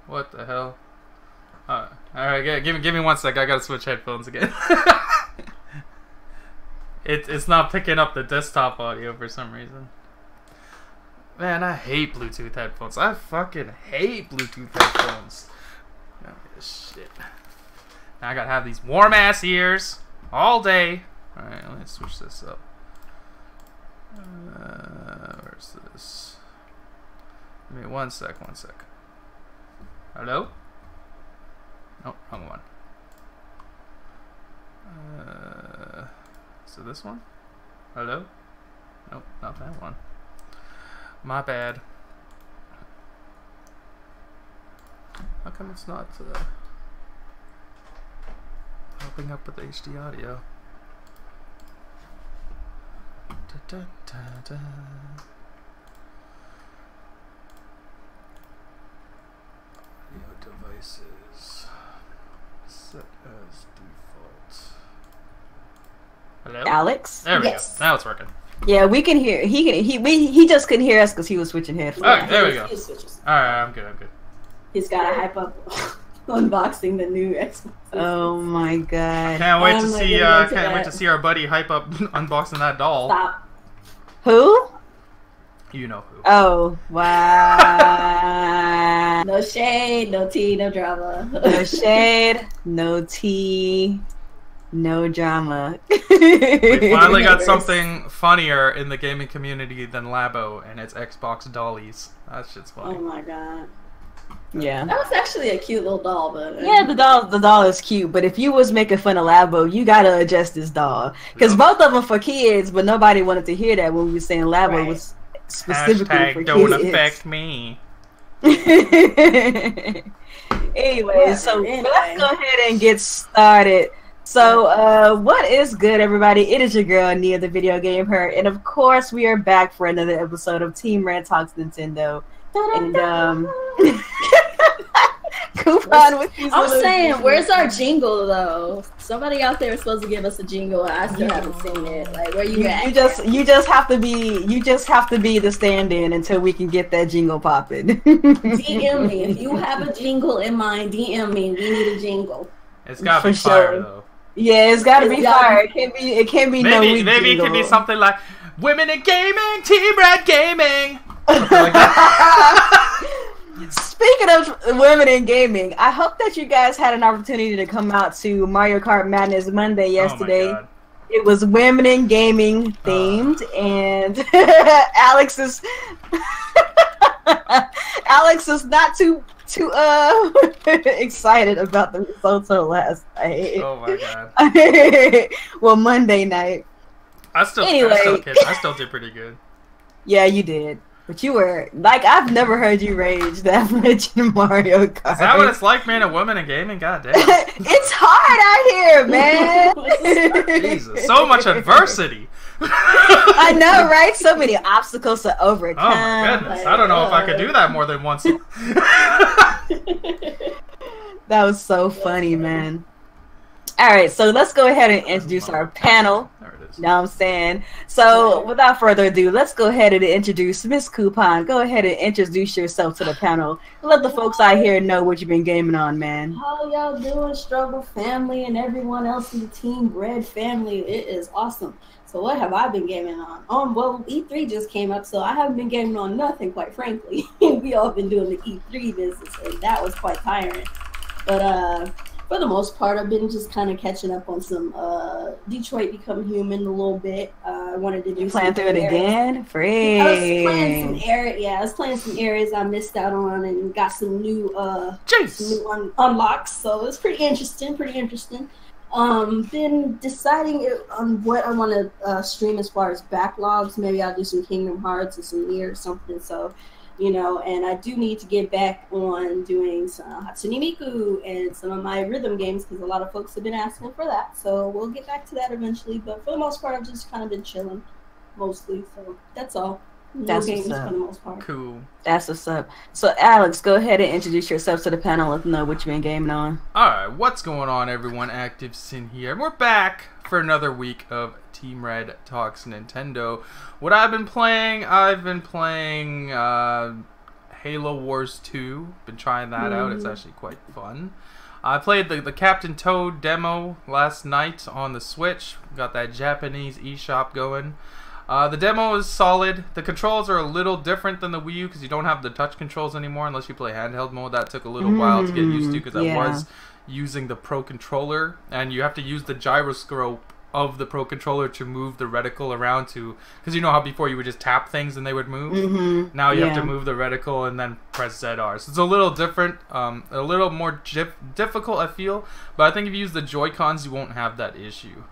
What the hell? Alright, give me 1 sec. I gotta switch headphones again. It's not picking up the desktop audio for some reason. Man, I hate Bluetooth headphones. I fucking hate Bluetooth headphones. Oh, shit. Now I gotta have these warm ass ears all day. Alright, let me switch this up. Where's this? Give me 1 sec. Hello? Oh, wrong one. So this one? Hello? Nope, not that one. My bad. How come it's not helping up with HD audio? Audio devices set as default. Hello? Alex? There we go. Now it's working. Yeah, we can hear. He just couldn't hear us because he was switching headphones. Okay, there we go. Alright, I'm good. He's got to hype up unboxing the new Xbox. Oh my god! Can't wait to see. Can't wait to see our buddy hype up unboxing that doll. Stop. Who? You know who. Oh wow! No shade, no tea, no drama. No shade, no tea, no drama. We finally got something funnier in the gaming community than Labo, and it's Xbox dollies. That shit's funny. Oh my god. Yeah. That was actually a cute little doll, but yeah, the doll is cute. But if you was making fun of Labo, you gotta adjust this doll because both of them for kids, but nobody wanted to hear that when we were saying Labo was specifically Hashtag for don't kids. affect me. Anyway, so let's go ahead and get started. So, what is good, everybody? It is your girl, Nia, the video game her, and of course, we are back for another episode of Team Red Talks Nintendo. And Kuuppon with these I'm saying, where's our jingle though? Somebody out there is supposed to give us a jingle, and I still haven't seen it. Like, where you at? You just have to be the stand-in until we can get that jingle popping. DM me if you have a jingle in mind. DM me. We need a jingle. It's gotta be fire though. Yeah, it's gotta be fire. It can't be no weak maybe jingle. it can be something like Women in Gaming, Team Red Gaming. Something like that. Speaking of women in gaming, I hope that you guys had an opportunity to come out to Mario Kart Madness Monday yesterday. Oh it was women in gaming themed, and Alex is not too excited about the results of last night. Oh my god. Well, Monday night. I still did pretty good. Yeah, you did. But you were, like, I've never heard you rage that much in Mario Kart. Is that what it's like, man, a woman in gaming? God damn. It's hard out here, man. Jesus, so much adversity. I know, right? So many obstacles to overcome. Oh my goodness. I don't know if I could do that more than once. That was so funny, man. Alright, so let's go ahead and introduce our panel. You know what I'm saying? So, without further ado, let's go ahead and introduce Miss Kuuppon. Go ahead and introduce yourself to the panel. Let the folks out here know what you've been gaming on, man. How y'all doing, Struggle family, and everyone else in the Team Red family? It is awesome. So, what have I been gaming on? Well, E3 just came up, so I haven't been gaming on nothing, quite frankly. We all been doing the E3 business, and that was quite tiring. But, for the most part, I've been just kind of catching up on some Detroit Become Human a little bit. I wanted to do playing through it again. Free. I was playing some areas. Yeah, I was playing some areas I missed out on and got some new unlocks. So it's pretty interesting. Been deciding on what I want to stream as far as backlogs. Maybe I'll do some Kingdom Hearts or some Nier or something. So. You know, and I do need to get back on doing some Hatsune Miku and some of my rhythm games because a lot of folks have been asking for that. So we'll get back to that eventually. But for the most part, I've just kind of been chilling mostly. So that's all. That's games what's up. For the most part. Cool. That's what's up. So, Alex, go ahead and introduce yourself to the panel. Let them know what you've been gaming on. Alright, what's going on, everyone? Active Sin here. And we're back for another week of Team Red Talks Nintendo. What I've been playing Halo Wars 2. Been trying that out. It's actually quite fun. I played the Captain Toad demo last night on the Switch. Got that Japanese eShop going. The demo is solid. The controls are a little different than the Wii U because you don't have the touch controls anymore unless you play handheld mode. That took a little while to get used to because I was using the Pro Controller, and you have to use the gyroscope of the Pro Controller to move the reticle around to, because you know how before you would just tap things and they would move? Now you have to move the reticle and then press ZR. So it's a little different, a little more difficult I feel, but I think if you use the Joy-Cons you won't have that issue.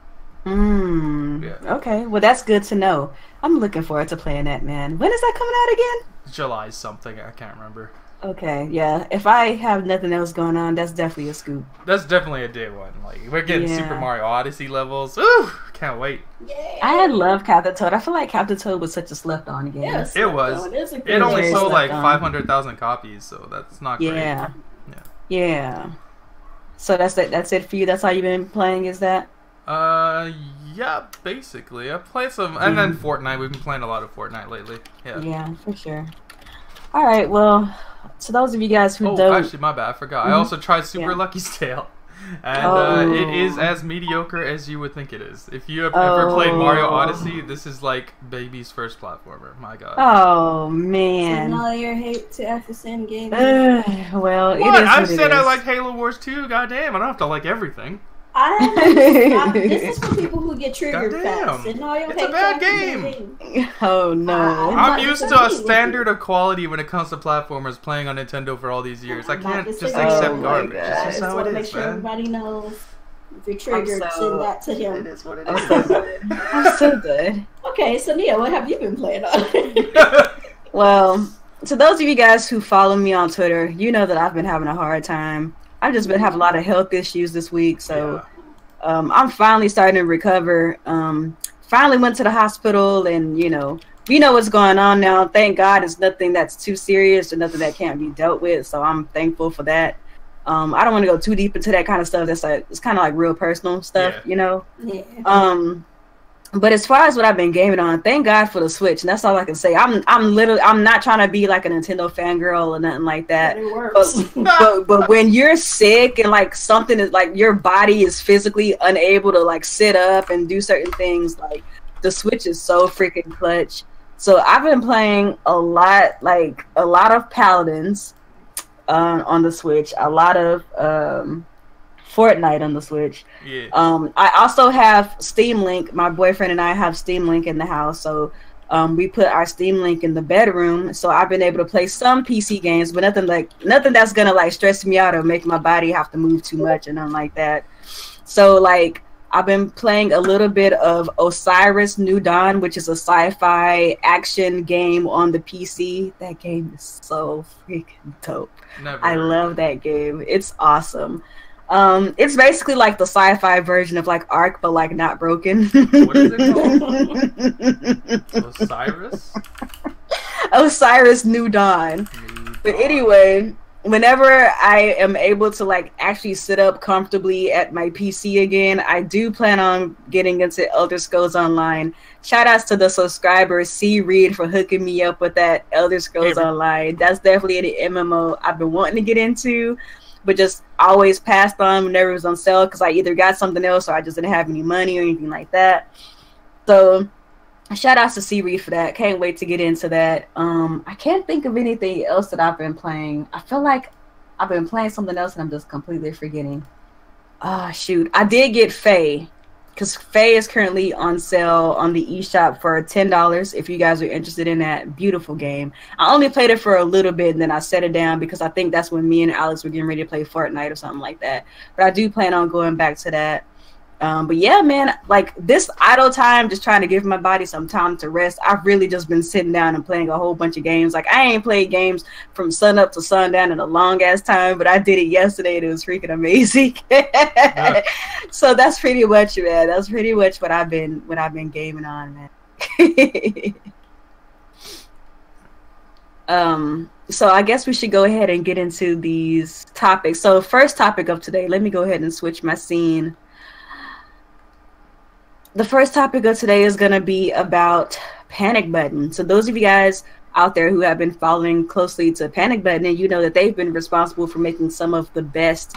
Okay, well that's good to know. I'm looking forward to playing that, man. When is that coming out again? July something, I can't remember. Okay, yeah. If I have nothing else going on, that's definitely a scoop. That's definitely a day one. Like, we're getting Super Mario Odyssey levels. Ooh, can't wait. Yeah. I love Captain Toad. I feel like Captain Toad was such a slept-on game. Yes, it was. It only sold like 500,000 copies, so that's not great. Yeah. So that's it. That's it for you. That's all you've been playing. Is that? Yeah, basically. I play some, and then Fortnite. We've been playing a lot of Fortnite lately. Yeah, for sure. All right, well, to those of you guys who don't... actually, my bad, I forgot. I also tried Super Lucky's Tale, and it is as mediocre as you would think it is. If you have ever played Mario Odyssey, this is like baby's first platformer. My God. Oh, man. So now your hate to FSN game. Well, what? It is I said I like Halo Wars 2. Goddamn, I don't have to like everything. This is for people who get triggered fast. And it's a bad game. Oh no! I'm used to a standard of quality when it comes to platformers playing on Nintendo for all these years. I can't just accept garbage. It's just how it is, make sure everybody knows. If you're triggered, send that to him. It is what it is. I'm so good. Okay, so Nia, what have you been playing on? Well, to those of you guys who follow me on Twitter, you know that I've been having a hard time. I've just been having a lot of health issues this week, so I'm finally starting to recover. Finally went to the hospital, and you know what's going on now. Thank God it's nothing that's too serious or nothing that can't be dealt with, so I'm thankful for that. I don't want to go too deep into that kind of stuff. That's like, it's kind of like real personal stuff, you know? Yeah. But as far as what I've been gaming on, thank God for the Switch, and that's all I can say. I'm not trying to be like a Nintendo fangirl or nothing like that. But it works. But when you're sick and like something is like your body is physically unable to like sit up and do certain things, like the Switch is so freaking clutch. So I've been playing a lot of Paladins on the Switch, a lot of Fortnite on the Switch. Yeah. I also have Steam Link. My boyfriend and I have Steam Link in the house, so we put our Steam Link in the bedroom. So I've been able to play some PC games, but nothing that's gonna like stress me out or make my body have to move too much and nothing like that. So like I've been playing a little bit of Osiris New Dawn, which is a sci-fi action game on the PC. That game is so freaking dope. I love that game. It's awesome. It's basically like the sci-fi version of like Ark, but like not broken. What is it called? Osiris? Osiris New Dawn. But anyway, whenever I am able to like actually sit up comfortably at my PC again, I do plan on getting into Elder Scrolls Online. Shout outs to the subscriber C Reed for hooking me up with that Elder Scrolls Online. That's definitely an MMO I've been wanting to get into, but just always passed on whenever it was on sale because I either got something else or I just didn't have any money or anything like that. So shout outs to C Reed for that. Can't wait to get into that. I can't think of anything else that I've been playing. I feel like I've been playing something else and I'm just completely forgetting. Shoot. I did get Faye, because Faye is currently on sale on the eShop for $10 if you guys are interested in that beautiful game. I only played it for a little bit and then I set it down because I think that's when me and Alex were getting ready to play Fortnite or something like that. But I do plan on going back to that. But yeah, man, like this idle time, just trying to give my body some time to rest. I've really just been sitting down and playing a whole bunch of games. Like I ain't played games from sun up to sundown in a long ass time, but I did it yesterday and it was freaking amazing. So that's pretty much, man. That's pretty much what I've been gaming on, man. So I guess we should go ahead and get into these topics. So first topic of today, let me go ahead and switch my scene. The first topic of today is going to be about panic button. So those of you guys out there who have been following closely to Panic Button, and you know that they've been responsible for making some of the best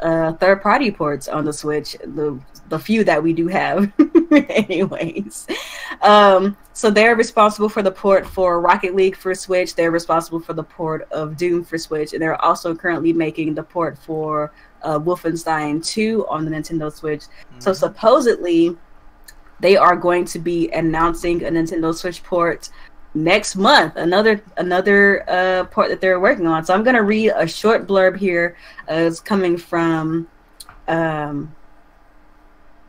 third-party ports on the Switch, the few that we do have. Anyways, so they're responsible for the port for Rocket League for Switch. They're responsible for the port of Doom for Switch, and they're also currently making the port for Wolfenstein 2 on the Nintendo Switch. So supposedly they are going to be announcing a Nintendo Switch port next month, another port that they're working on. So I'm going to read a short blurb here. It's coming from My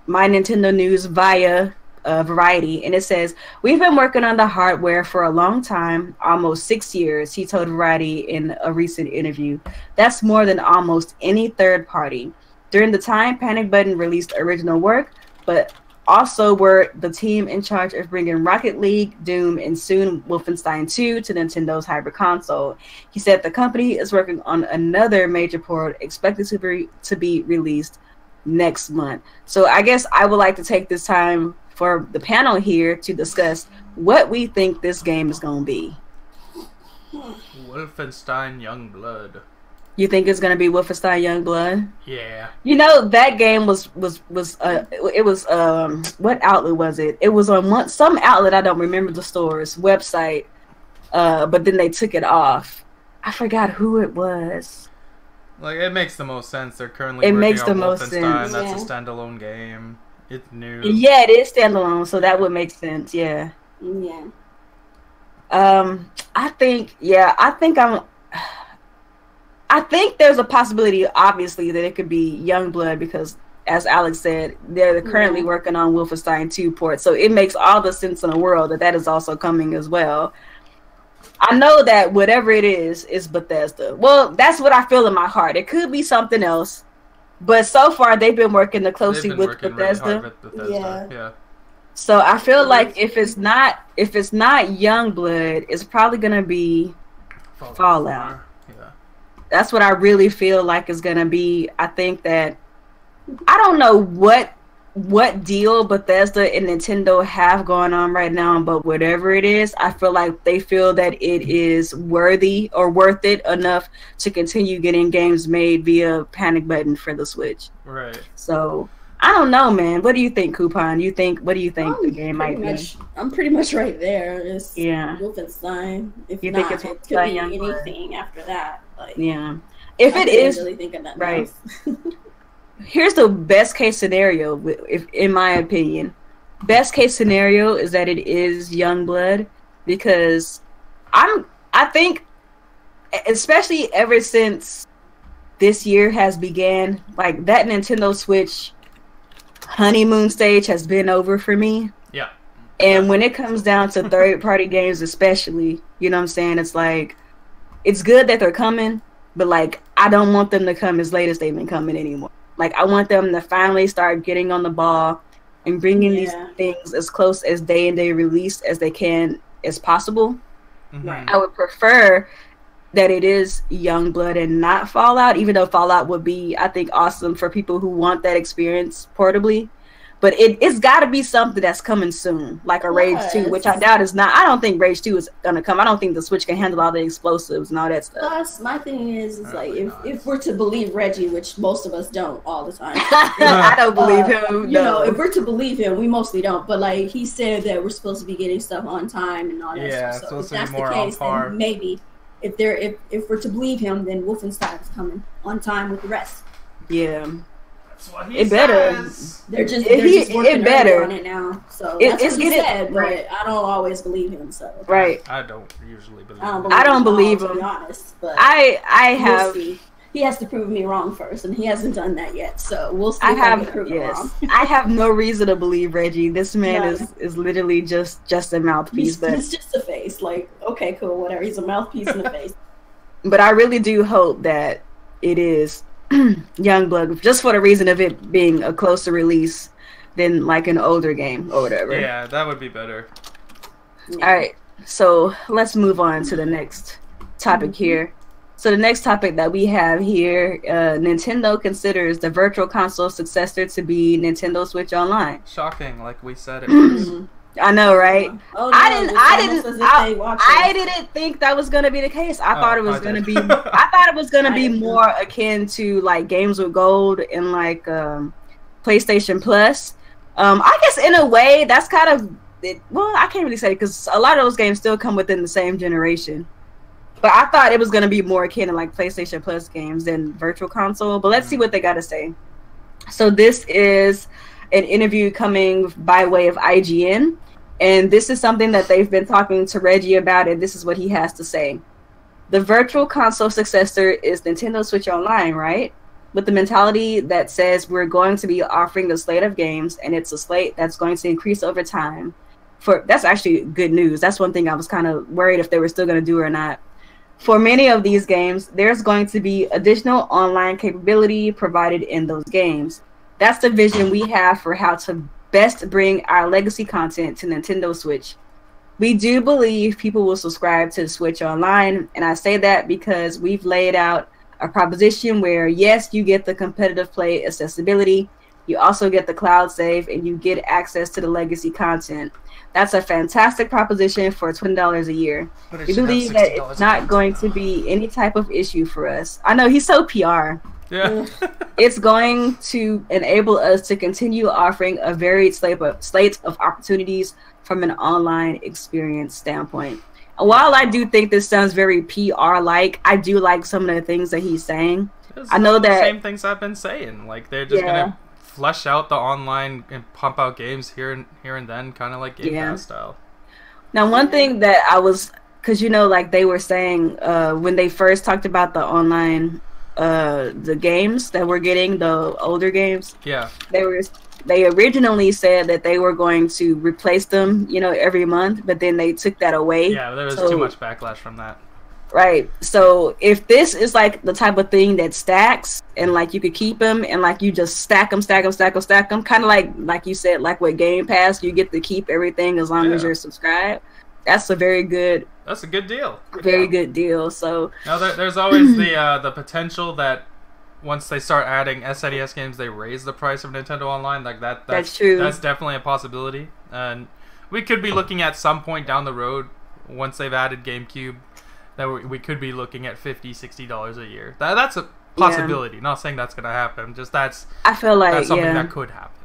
Nintendo News via Variety, and it says, "We've been working on the hardware for a long time, almost 6 years," he told Variety in a recent interview. "That's more than almost any third party. During the time Panic Button released original work, but also were the team in charge of bringing Rocket League, Doom, and soon Wolfenstein 2 to Nintendo's hybrid console." He said the company is working on another major port expected to be released next month. So I guess I would like to take this time for the panel here to discuss what we think this game is going to be. Wolfenstein Youngblood. You think it's gonna be Wolfenstein Youngblood? Yeah. You know that game was what outlet was it? It was on some outlet, I don't remember the store's website, but then they took it off. I forgot who it was. Like, it makes the most sense. They're currently working on Wolfenstein. That's a standalone game. It's new. Yeah, it is standalone, so that would make sense. Yeah. Yeah. I think there's a possibility, obviously, that it could be Youngblood because, as Alex said, they're currently working on Wolfenstein 2 port. So it makes all the sense in the world that is also coming as well. I know that whatever it is Bethesda. Well, that's what I feel in my heart. It could be something else. But so far, they've been working closely with Bethesda. Yeah. So I feel like if it's not Youngblood, it's probably going to be Fallout. That's what I really feel like is going to be. I think that I don't know what deal Bethesda and Nintendo have going on right now, but whatever it is, I feel like they feel that it is worthy or worth it enough to continue getting games made via Panic Button for the Switch. Right. So I don't know, man. What do you think, Kuuppon? What do you think the game might be? I'm pretty much right there. It's Wolfenstein. If you not, think it's it could be anything after that. Like, yeah. If it is, really think of nothing right. else. Here's the best case scenario, if in my opinion. Best case scenario is that it is Youngblood, because I think, especially ever since this year has began, like that Nintendo Switch honeymoon stage has been over for me. Yeah. And when it comes down to third-party games especially, you know what I'm saying? It's like, it's good that they're coming, but like, I don't want them to come as late as they've been coming anymore. Like, I want them to finally start getting on the ball and bringing these things as close as day and day release as they can as possible. Mm-hmm. I would prefer that it is Youngblood and not Fallout, even though Fallout would be, I think, awesome for people who want that experience portably. But it's got to be something that's coming soon, like a Rage 2, which I doubt is not. I don't think Rage 2 is going to come. I don't think the Switch can handle all the explosives and all that stuff. Plus, my thing is like, if we're to believe Reggie, which most of us don't all the time. I don't believe him. You know, if we're to believe him, we mostly don't. But like, he said that we're supposed to be getting stuff on time and all that stuff. So if that's the case, then maybe if we're to believe him, then Wolfenstein is coming on time with the rest. Yeah. What he it better. They're just working better on it now. So that's what he said, but I don't always believe him. So I don't usually believe him. I don't believe him. To be honest, but I have. We'll see. He has to prove me wrong first, and he hasn't done that yet. So we'll see. I have I have no reason to believe Reggie. This man is literally just a mouthpiece. He's just a face. Like, okay, cool, whatever. He's a mouthpiece and a face. But I really do hope that it is Youngblood, just for the reason of it being a closer release than like an older game or whatever. Yeah, that would be better. All right, so let's move on to the next topic here. So the next topic that we have here, Nintendo considers the Virtual Console successor to be Nintendo Switch Online. Shocking, like we said it was. I know, right? Oh, no, I didn't think that was gonna be the case. I thought it was gonna be. I thought it was gonna be more akin to like Games with Gold and like PlayStation Plus. I guess in a way that's kind of it. Well, I can't really say because a lot of those games still come within the same generation. But I thought it was gonna be more akin to like PlayStation Plus games than Virtual Console. But let's see what they got to say. So this is an interview coming by way of IGN. And this is something that they've been talking to Reggie about, and this is what he has to say. The Virtual Console successor is Nintendo Switch Online, right? With the mentality that says we're going to be offering a slate of games, and it's a slate that's going to increase over time. That's actually good news. That's one thing I was kind of worried if they were still going to do or not. For many of these games, there's going to be additional online capability provided in those games. That's the vision we have for how to best bring our legacy content to Nintendo Switch. We do believe people will subscribe to Switch Online, and I say that because we've laid out a proposition where, yes, you get the competitive play accessibility, you also get the cloud save, and you get access to the legacy content. That's a fantastic proposition for $20 a year. We believe that it's not going to be any type of issue for us. I know, he's so PR. Yeah. It's going to enable us to continue offering a varied slate of opportunities from an online experience standpoint. And while I do think this sounds very PR-like, I do like some of the things that he's saying. I know that same things I've been saying. Like they're just gonna flesh out the online and pump out games here and then, kind of like Game Pass style. Now, one thing that I was, because like they were saying when they first talked about the online. The games that we're getting, the older games. Yeah. They originally said that they were going to replace them, every month, but then they took that away. Yeah, there was too much backlash from that. Right. So if this is like the type of thing that stacks and like you could keep them and like you just stack them, kind of like you said, like with Game Pass, you get to keep everything as long as you're subscribed. That's a very good. That's a good deal. Very good deal. So now there's always the potential that once they start adding SNES games, they raise the price of Nintendo Online. Like that's true. That's definitely a possibility, and we could be looking at some point down the road once they've added GameCube that we could be looking at $50-$60 a year. That's a possibility. Not saying that's gonna happen. Just I feel like that's something that could happen.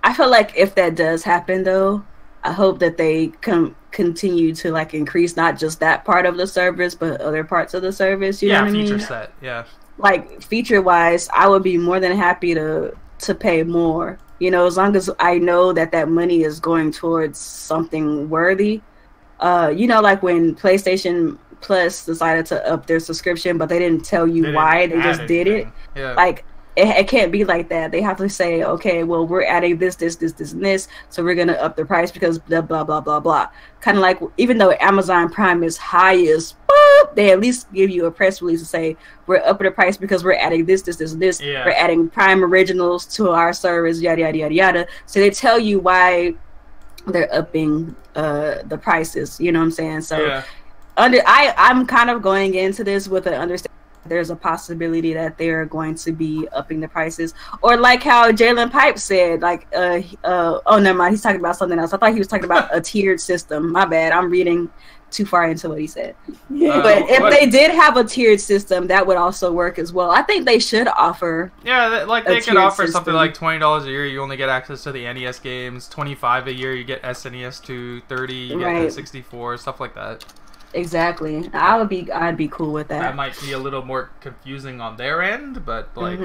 I feel like if that does happen though, I hope that they continue to like increase not just that part of the service, but other parts of the service. You know what I mean? Feature set. Yeah. Like feature wise, I would be more than happy to pay more. As long as I know that money is going towards something worthy. Like when PlayStation Plus decided to up their subscription, but they didn't tell you why. They just did it. Yeah. Like. It can't be like that. They have to say, okay, well, we're adding this, and this, so we're going to up the price because blah, blah, blah, blah, blah. Kind of like, even though Amazon Prime is highest, they at least give you a press release to say, we're upping the price because we're adding this, and this. Yeah. We're adding Prime Originals to our service, yada, yada, yada, yada. So they tell you why they're upping the prices. You know what I'm saying? So I'm kind of going into this with an understanding. There's a possibility that they're going to be upping the prices, or like how Jalen Pipe said, like, oh, never mind, he's talking about something else. I thought he was talking about a tiered system. My bad, I'm reading too far into what he said. But if they did have a tiered system, that would also work as well. I think they should offer. Yeah, like they could offer something like $20 a year. You only get access to the NES games. $25 a year, you get SNES 2. $30, you get the 64, stuff like that. Exactly. I'd be cool with that. That might be a little more confusing on their end, but like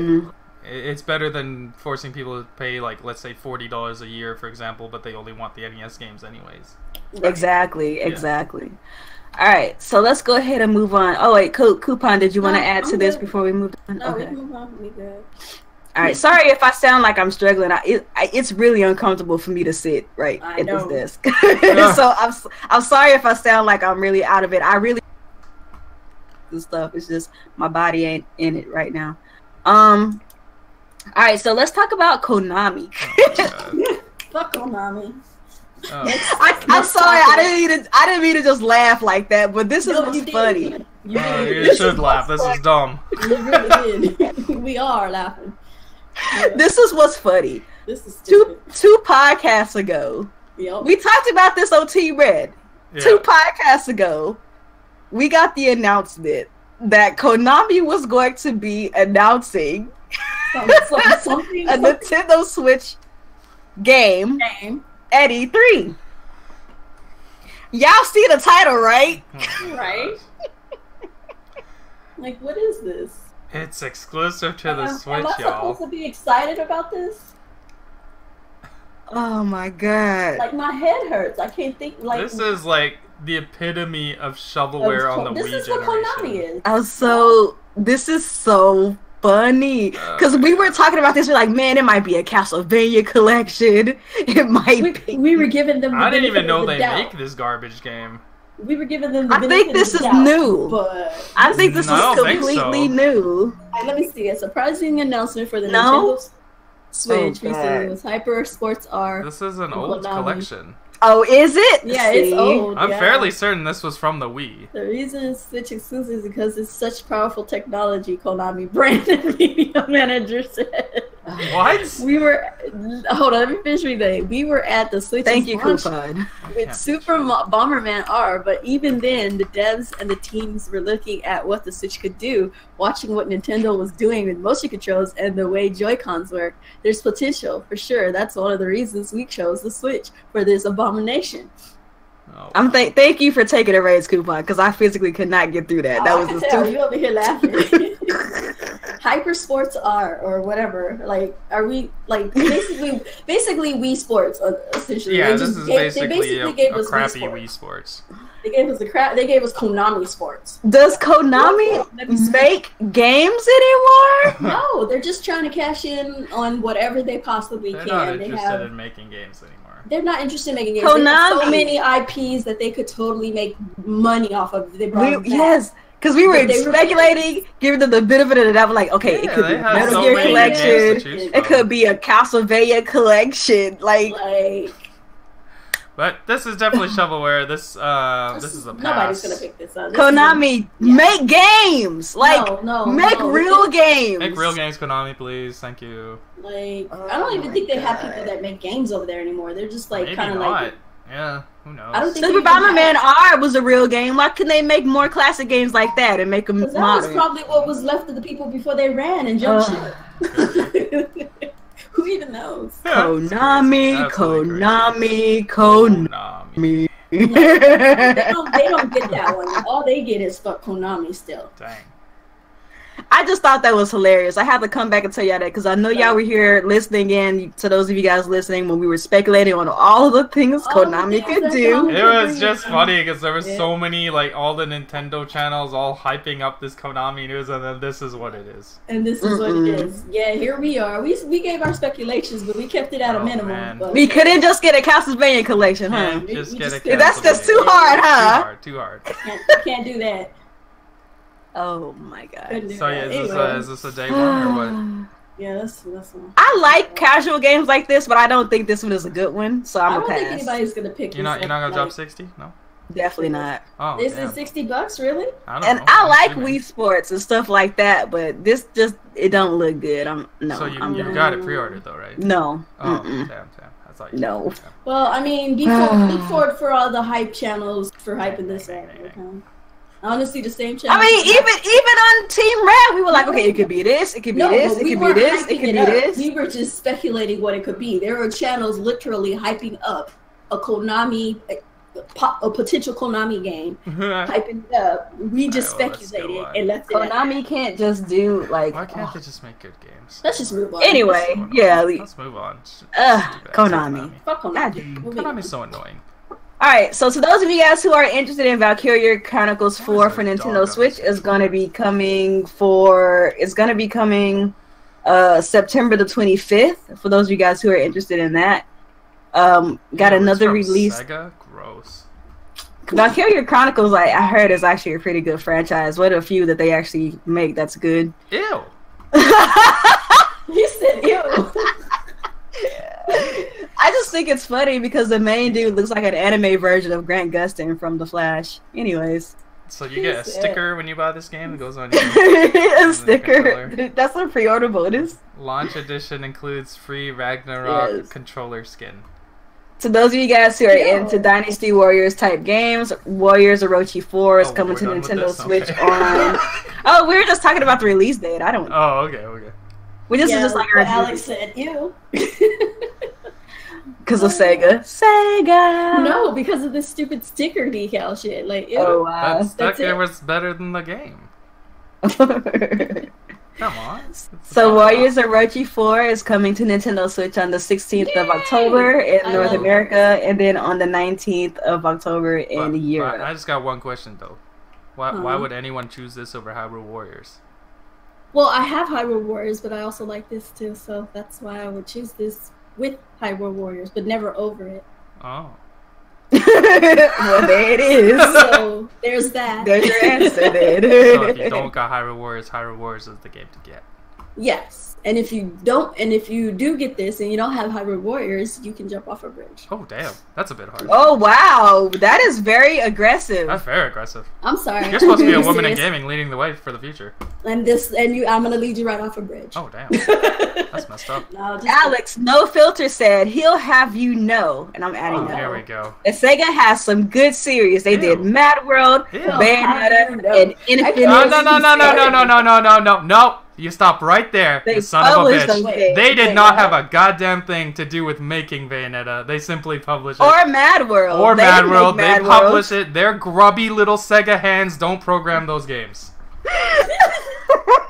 it's better than forcing people to pay like, let's say $40 a year, for example, but they only want the NES games anyways. Exactly. All right, so let's go ahead and move on. Oh wait, Kuuppon, did you want to add to this before we move on? No, we can move on. We good. All right, sorry if I sound like I'm struggling. It's really uncomfortable for me to sit at this desk. So I'm sorry if I sound like I'm really out of it. I really this stuff. It's just my body ain't in it right now. All right, so let's talk about Konami. Fuck Konami. I'm sorry. I didn't mean to just laugh like that, but this is funny. You should laugh. This is dumb. We really did. We are laughing. This is what's funny. This is two podcasts ago, Yep. We talked about this on Team Red 2 podcasts ago. We got the announcement that Konami was going to be announcing something a Nintendo Switch game at E3. Y'all see the title, right? Right. Like, what is this? It's exclusive to the Switch, am I y'all. supposed to be excited about this? Oh my god. Like, my head hurts. I can't think. Like, This is like the epitome of shovelware on the Wii generation. This is what Konami is. This is so funny. Because we were talking about this, we're like, man, it might be a Castlevania collection. It might be. We were giving them the I didn't even know benefit of they the doubt. make this garbage game. We were giving them the I think this is new. But I think this is completely new. Let me see. A surprising announcement for the Nintendo Switch recently was Hyper Sports R. This is an old collection. Oh, is it? Yeah, it's old. I'm fairly certain this was from the Wii. The reason it's Switch exclusive is because it's such powerful technology, Konami brand and media manager said. What? We were... Hold on, let me finish reading. We were at the Switch Thank you, Kuuppon. with Super Bomberman R, but even then, the devs and the teams were looking at what the Switch could do, watching what Nintendo was doing with motion controls and the way Joy-Cons work. There's potential, for sure. That's one of the reasons we chose the Switch for this abomination. Oh, thank you for taking a raise, Kuuppon, because I physically could not get through that. That was just too. You over here laughing. Hyper Sports R or whatever. Like, are we like basically Wii Sports essentially? Yeah, this is basically a crappy Wii Sports. They gave us They gave us Konami Sports. Does Konami make games anymore? No, they're just trying to cash in on whatever they possibly can. They're not interested in making games anymore. They're not interested in making games. Konami. They have so many IPs that they could totally make money off of. They brought yes. Because we were speculating, giving them the benefit of the doubt, like, okay, it could be a Metal Gear collection, it could be a Castlevania collection, like. But this is definitely shovelware. This is a pass. Nobody's gonna pick this up. Konami, make games, like make real games. Make real games, Konami, please. Thank you. Like, I don't even think they have people that make games over there anymore. They're just like kind of like. Yeah, who knows? I don't think Super Bomberman R was a real game. Why couldn't they make more classic games like that and make them modern? That was probably what was left of the people before they ran and jumped ship. Who even knows? Konami. They don't get that one. All they get is fuck Konami still. Dang. I just thought that was hilarious. I had to come back and tell y'all that because I know y'all were here listening in. To those of you guys listening, when we were speculating on all the things Konami could do. It was just funny because there were so many, like, all the Nintendo channels all hyping up this Konami news, and then this is what it is. And this is what it is. Yeah, here we are. We gave our speculations, but we kept it at a minimum. But we couldn't just get a Castlevania collection, huh? That's just too hard, huh? Too hard. Can't do that. Oh my god. So yeah, is this a day one or what? Yeah, that's one. I like casual games like this, but I don't think this one is a good one, so I'm gonna pass. I don't think anybody's gonna pick You're not gonna drop 60? No? Definitely not. Oh, is it $60, really? I don't know. I like Wii Sports and stuff like that, but this just, it don't look good. So you got it pre-ordered though, right? No. Oh, damn. I thought you no. Well, I mean, before for all the hype channels for hyping this out. Honestly, the same channel. I mean, even on Team Red, we were like, okay, it could be this, it could be this, it could be this, it could be this. We were just speculating what it could be. There are channels literally hyping up a Konami, a potential Konami game, hyping it up. We just speculated and left it. Konami can't just do like. Why can't they just make good games? Let's just move on. Anyway, yeah. Let's move on. Konami. Fuck Konami. Konami's so annoying. Alright, so to those of you guys who are interested in Valkyria Chronicles 4 for Nintendo Switch, is going to be coming September the 25th, for those of you guys who are interested in that. Got another release. Sega? Gross. Valkyria Chronicles, I heard, is actually a pretty good franchise. What a few that they actually make that's good. Ew! You said ew! I just think it's funny because the main dude looks like an anime version of Grant Gustin from The Flash. Anyways. So you get a sticker when you buy this game that goes on your a sticker. That's a pre-order bonus. Launch edition includes free Ragnarok controller skin. To those of you guys who are into Dynasty Warriors type games, Warriors Orochi 4 is coming to Nintendo Switch on. Oh, we were just talking about the release date. I don't. Oh, okay. We just was just like what Alex said. Ew. Because of Sega. No, because of this stupid sticker decal shit. Like, ew. Oh wow. That sticker was better than the game. Come on. So Warriors Orochi 4 is coming to Nintendo Switch on the 16th of October in North America, and then on the 19th of October in Europe. I just got one question though. Why would anyone choose this over Hyrule Warriors? Well, I have Hyrule Warriors, but I also like this too, so that's why I would choose this with Hyrule Warriors, but never over it. Oh. Well, there it is. So there's that. There's your answer, then. So if you don't got Hyrule Warriors is the game to get. Yes. And if you don't, and if you do get this and you don't have Hyrule Warriors, you can jump off a bridge. Oh damn, that's a bit hard. Oh wow, that is very aggressive. That's very aggressive. I'm sorry. You're supposed to be a woman in gaming, leading the way for the future. I'm gonna lead you right off a bridge. Oh damn, that's messed up. No, Alex, No Filter said he'll have you know, and I'm adding that. Here we go. And Sega has some good series. They did Mad World, Bayonetta, and Infinite. No. You stop right there, you son of a bitch. They did not have a goddamn thing to do with making Bayonetta. They simply published it. Or Mad World. Or Mad World. They publish it. Their grubby little Sega hands don't program those games.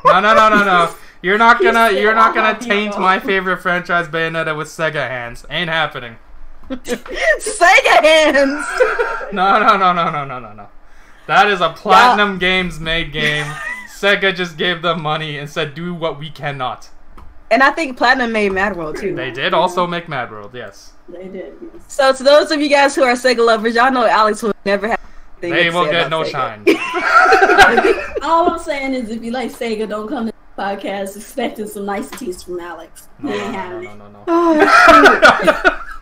No. You're not gonna taint my favorite franchise, Bayonetta, with Sega hands. Ain't happening. Sega hands. No. That is a Platinum Games made game. Sega just gave them money and said, do what we cannot. And I think Platinum made Mad World too. They did also make Mad World, yes. They did. Yes. So to those of you guys who are Sega lovers, y'all know Alex will never have anything They to will say get about no Sega. shine. All I'm saying is if you like Sega, don't come to the podcast expecting some niceties from Alex. He ain't having it. No. Oh,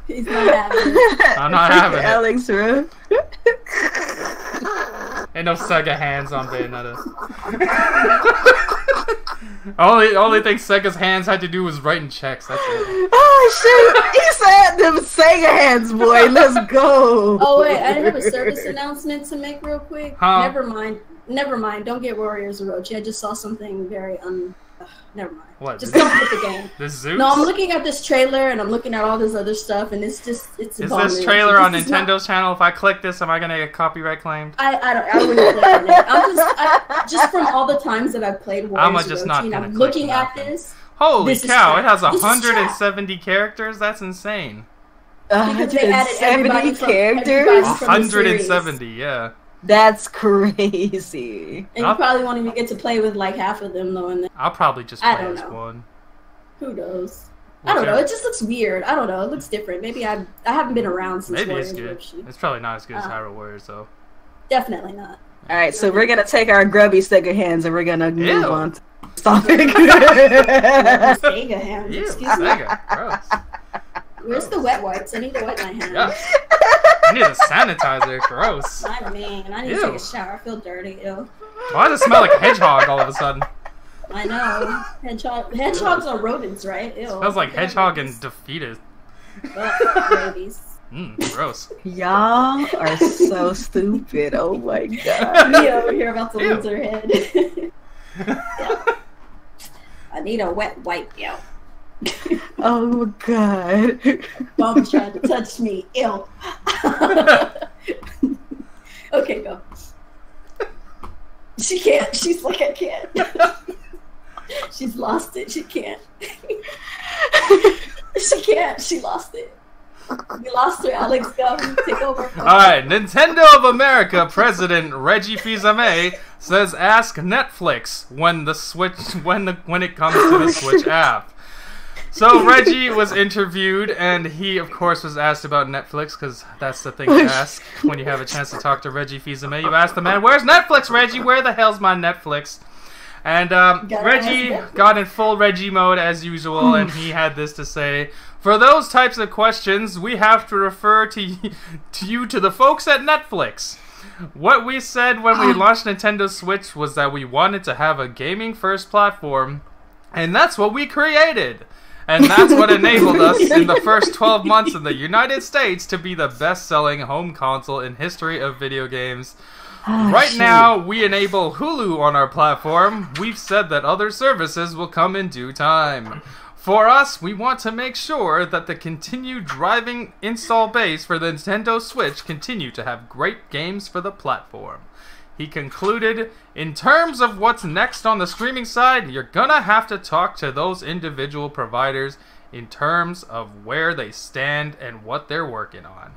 He's not having it. I'm not having it. Alex, bro. Ain't no Sega hands on Bayonetta. only thing Sega's hands had to do was writing checks. That's it. Oh shit! He said them Sega hands, boy. Let's go. Oh wait, I have a service announcement to make real quick. Huh? Never mind. Don't get Warriors Orochi. I just saw something very never mind. What? Just don't get the game. This Zeus? No, I'm looking at this trailer and I'm looking at all this other stuff and it's Is this trailer on Nintendo's channel? If I click this, am I gonna get copyright claimed? I wouldn't click on it. Just from all the times that I've played Warriors Orochi, I'm looking at this. Holy cow! It has 170 characters. That's insane. 170 characters. 170, yeah. That's crazy. And you probably won't even get to play with like half of them though. And I'll probably just play as one. Who knows? I don't know. It just looks weird. I don't know. It looks different. Maybe I haven't been around since Maybe Warriors it's good. Orochi. It's probably not as good as Hyrule Warriors though. Definitely not. All right, so we're gonna take our grubby Sega hands and we're gonna move on to topic. Sega hands. Ew, Excuse Sega. Gross. Where's the wet wipes? I need to wet my hands. Yeah. I need a sanitizer. Gross. I mean, I need to take a shower. I feel dirty. Ew. Why does it smell like a hedgehog all of a sudden? I know. Hedgehogs are rodents, right? Ew. Smells like hedgehog and defeated. Babies. Gross. Y'all are so stupid. Oh my god. Me over here about to lose her head. Yeah. I need a wet wipe, yo. Oh god. Mom tried to touch me. Ew. Okay, go. She can't. She's like, I can't. She's lost it. She can't. She can't. She lost it. We lost her. Alex, go. Take over. Alright, Nintendo of America President Reggie Fils-Aimé says ask Netflix when it comes to the Switch app. So Reggie was interviewed, and he, of course, was asked about Netflix, because that's the thing to ask when you have a chance to talk to Reggie Fils-Aimé. You ask the man, where's Netflix, Reggie? Where the hell's my Netflix? And Reggie got in full Reggie mode, as usual, and he had this to say, for those types of questions, we have to refer to you to the folks at Netflix. What we said when we launched Nintendo Switch was that we wanted to have a gaming-first platform, and that's what we created. And that's what enabled us in the first 12 months in the United States to be the best-selling home console in history of video games. Right now, we enable Hulu on our platform. We've said that other services will come in due time. For us, we want to make sure that the continued driving install base for the Nintendo Switch continue to have great games for the platform. He concluded, in terms of what's next on the streaming side, you're gonna have to talk to those individual providers in terms of where they stand and what they're working on.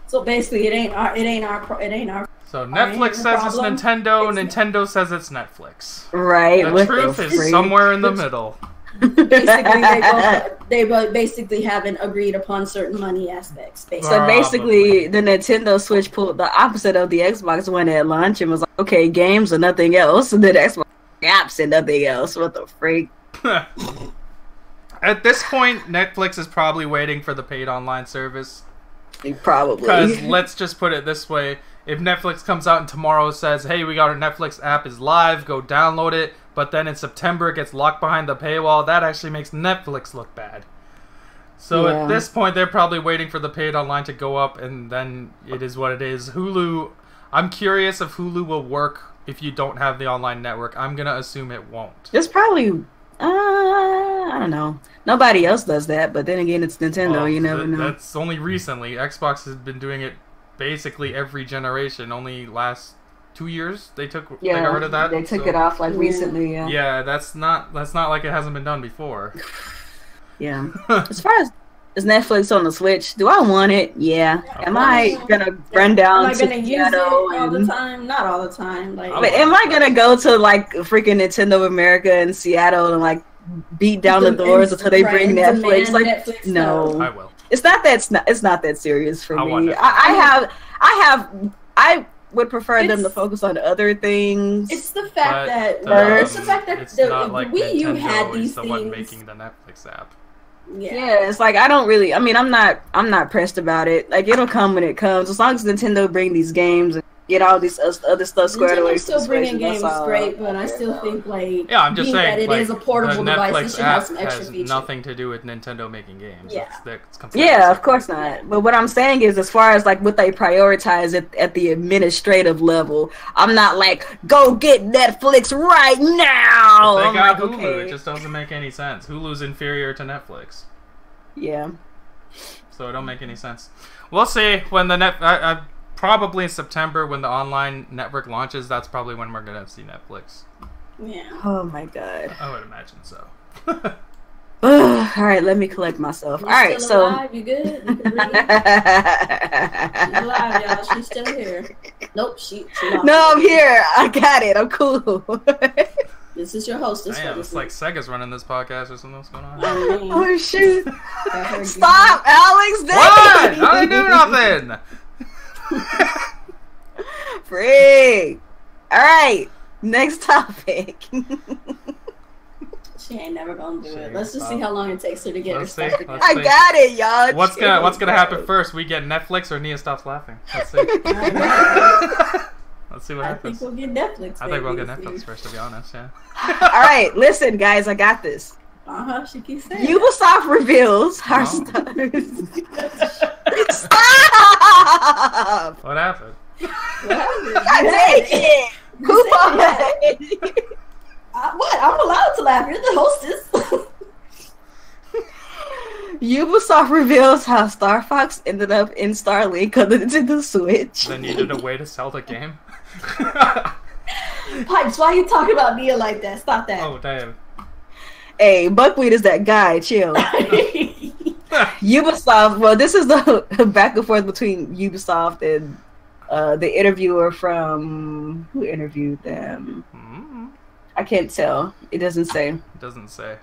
So basically, it ain't our. So Netflix says it's Nintendo, Nintendo says it's Netflix. Right. The truth is somewhere in the middle. Basically, they basically haven't agreed upon certain money aspects. Basically. So basically, the Nintendo Switch pulled the opposite of the Xbox One at launch and was like, okay, games or nothing else. And then the Xbox apps and nothing else. What the freak? At this point, Netflix is probably waiting for the paid online service. Probably. Because let's just put it this way. If Netflix comes out and tomorrow says, hey, we got our Netflix app is live, go download it, but then in September it gets locked behind the paywall, that actually makes Netflix look bad. So at this point, they're probably waiting for the paid online to go up, and then it is what it is. Hulu, I'm curious if Hulu will work if you don't have the online network. I'm going to assume it won't. It's probably, I don't know. Nobody else does that, but then again, it's Nintendo, you never know. That's only recently. Xbox has been doing it basically every generation. Only last 2 years they got rid of that. They took it off like recently. Yeah, that's not like it hasn't been done before. Yeah. As far as Netflix on the Switch, do I want it? Yeah. Am I gonna run down to Seattle all the time? Not all the time. Like, but am I gonna go to like freaking Nintendo of America in Seattle and like beat down the doors until they bring Netflix? Like, Netflix, no. I will. It's not that serious for me. I would prefer them to focus on other things. It's the fact that the Wii U had these things. One making the Netflix app. Yeah, it's like I don't really. I mean, I'm not pressed about it. Like it'll come when it comes. As long as Nintendo bring these games and get all these other stuff squared away. Still bringing games great, but I still think like I'm just saying that it is a portable device. It should have some extra features. Nothing to do with Nintendo making games. Yeah, of course not. But what I'm saying is, as far as like what they prioritize at the administrative level, I'm not like go get Netflix right now. They got Hulu. Okay. It just doesn't make any sense. Hulu's inferior to Netflix. Yeah. So it don't make any sense. We'll see when the probably in September when the online network launches. That's probably when we're gonna see Netflix. Yeah. Oh my god. I would imagine so. All right, let me collect myself. You're all right, still alive? You good? You can breathe? She's alive, y'all. She's still here. Nope, she no, I'm here. I got it. I'm cool. This is your hostess. Damn, it's like Sega's running this podcast or something. What's going on? Oh shoot! Stop, Alex! What? I didn't do nothing. Freak. All right, next topic. She ain't never gonna do it. Let's just see how long it takes her to get her stuff together. I got it, y'all. What's gonna happen first? We get Netflix or Nia stops laughing? Let's see. Let's see what happens. I think we'll get Netflix. I think we'll get Netflix first, to be honest. Yeah. All right, listen, guys, I got this. She keeps saying. Ubisoft reveals her stars. Stop! What happened? I take it. Kuuppon. What? I'm allowed to laugh. You're the hostess. Ubisoft reveals how Star Fox ended up in Starlink on the Nintendo Switch. They needed a way to sell the game. Pipes, why you talking about Nia like that? Stop that. Oh, damn. Hey, Buckwheat is that guy. Chill. Ubisoft, well, this is the back and forth between Ubisoft and the interviewer from... Who interviewed them? I can't tell. It doesn't say. It doesn't say.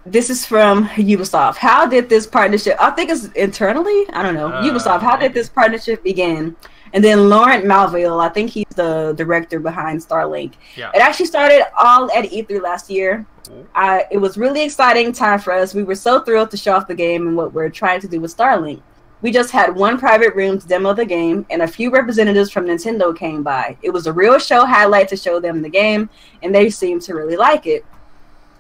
This is from Ubisoft. How did this partnership... I think it's internally? I don't know. Ubisoft, how did this partnership begin? And then Laurent Malville, I think he's the director behind Starlink. Yeah. It actually started all at E3 last year. It was really exciting time for us. We were so thrilled to show off the game and what we're trying to do with Starlink. We just had one private room to demo the game, and a few representatives from Nintendo came by. It was a real show highlight to show them the game, and they seemed to really like it.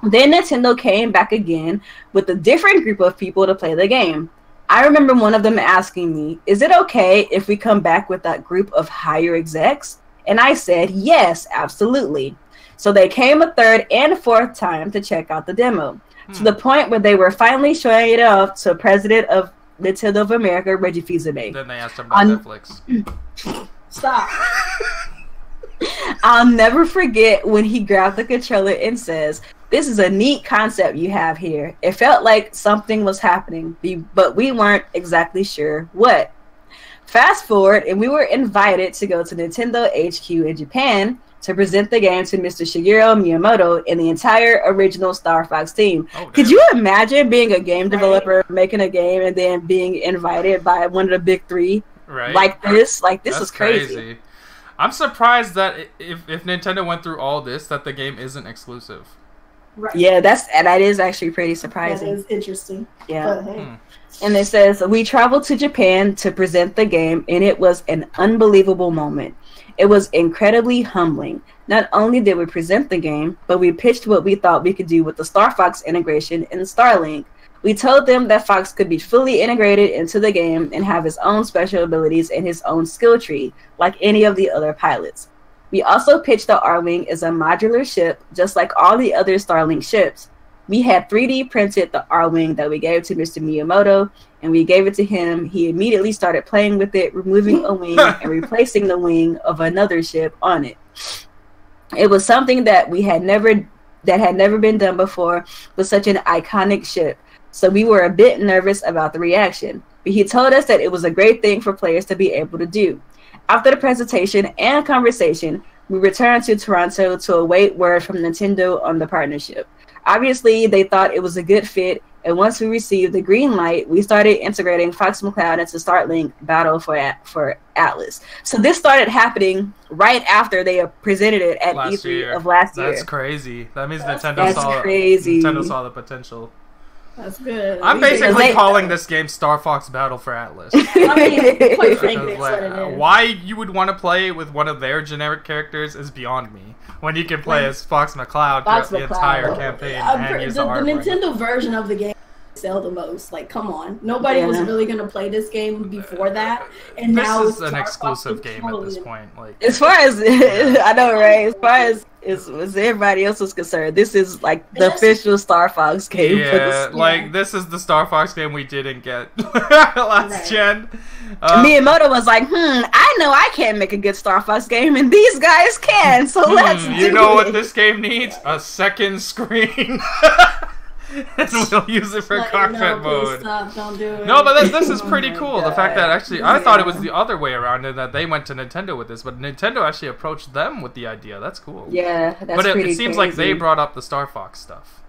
Then Nintendo came back again with a different group of people to play the game. I remember one of them asking me, is it okay if we come back with that group of higher execs? And I said, yes, absolutely. So they came a third and fourth time to check out the demo, to the point where they were finally showing it off to President of Nintendo of America, Reggie Fils-Aimé. Then they asked him about Netflix. Stop. I'll never forget when he grabbed the controller and says, this is a neat concept you have here. It felt like something was happening, but we weren't exactly sure what. Fast forward, and we were invited to go to Nintendo HQ in Japan to present the game to Mr. Shigeru Miyamoto and the entire original Star Fox team. Could you imagine being a game developer, making a game, and then being invited by one of the big three like this? Like, this is crazy. I'm surprised that if Nintendo went through all this, that the game isn't exclusive. Right. Yeah, that is actually pretty surprising. That is interesting. Yeah. But, hey. And it says, we traveled to Japan to present the game, and it was an unbelievable moment. It was incredibly humbling. Not only did we present the game, but we pitched what we thought we could do with the Star Fox integration in Starlink. We told them that Fox could be fully integrated into the game and have his own special abilities and his own skill tree, like any of the other pilots. We also pitched the R-Wing as a modular ship, just like all the other Starlink ships. We had 3D printed the R-Wing that we gave to Mr. Miyamoto, and we gave it to him. He immediately started playing with it, removing a wing and replacing the wing of another ship on it. It was something that had never been done before with such an iconic ship. So we were a bit nervous about the reaction, but he told us that it was a great thing for players to be able to do. After the presentation and conversation, we returned to Toronto to await word from Nintendo on the partnership. Obviously, they thought it was a good fit, and once we received the green light, we started integrating Fox McCloud into Starlink Battle for Atlas. So this started happening right after they presented it at E3 of last year. That's crazy. That means Nintendo saw the potential. That's good. I'm basically calling this game Star Fox Battle for Atlas. I mean, quite frankly, that's what it is. Why you would want to play with one of their generic characters is beyond me. When you can play as Fox McCloud throughout the entire campaign and use the Nintendo version of the game sell the most. Like, come on, nobody was really gonna play this game before that, and this now is an exclusive game at this point. Like, as far as I know, right? As far as everybody else is concerned, this is like the official Star Fox game. Yeah, like this is the Star Fox game we didn't get last gen. Miyamoto was like, I know I can't make a good Star Fox game, and these guys can, so let's do it. You know what this game needs? A second screen. And we'll use it for cockpit mode. Stop, don't do it. No, but this is pretty cool. The fact that actually, I thought it was the other way around, and that they went to Nintendo with this, but Nintendo actually approached them with the idea. That's cool. Yeah, that's but pretty it seems crazy. like they brought up the Star Fox stuff.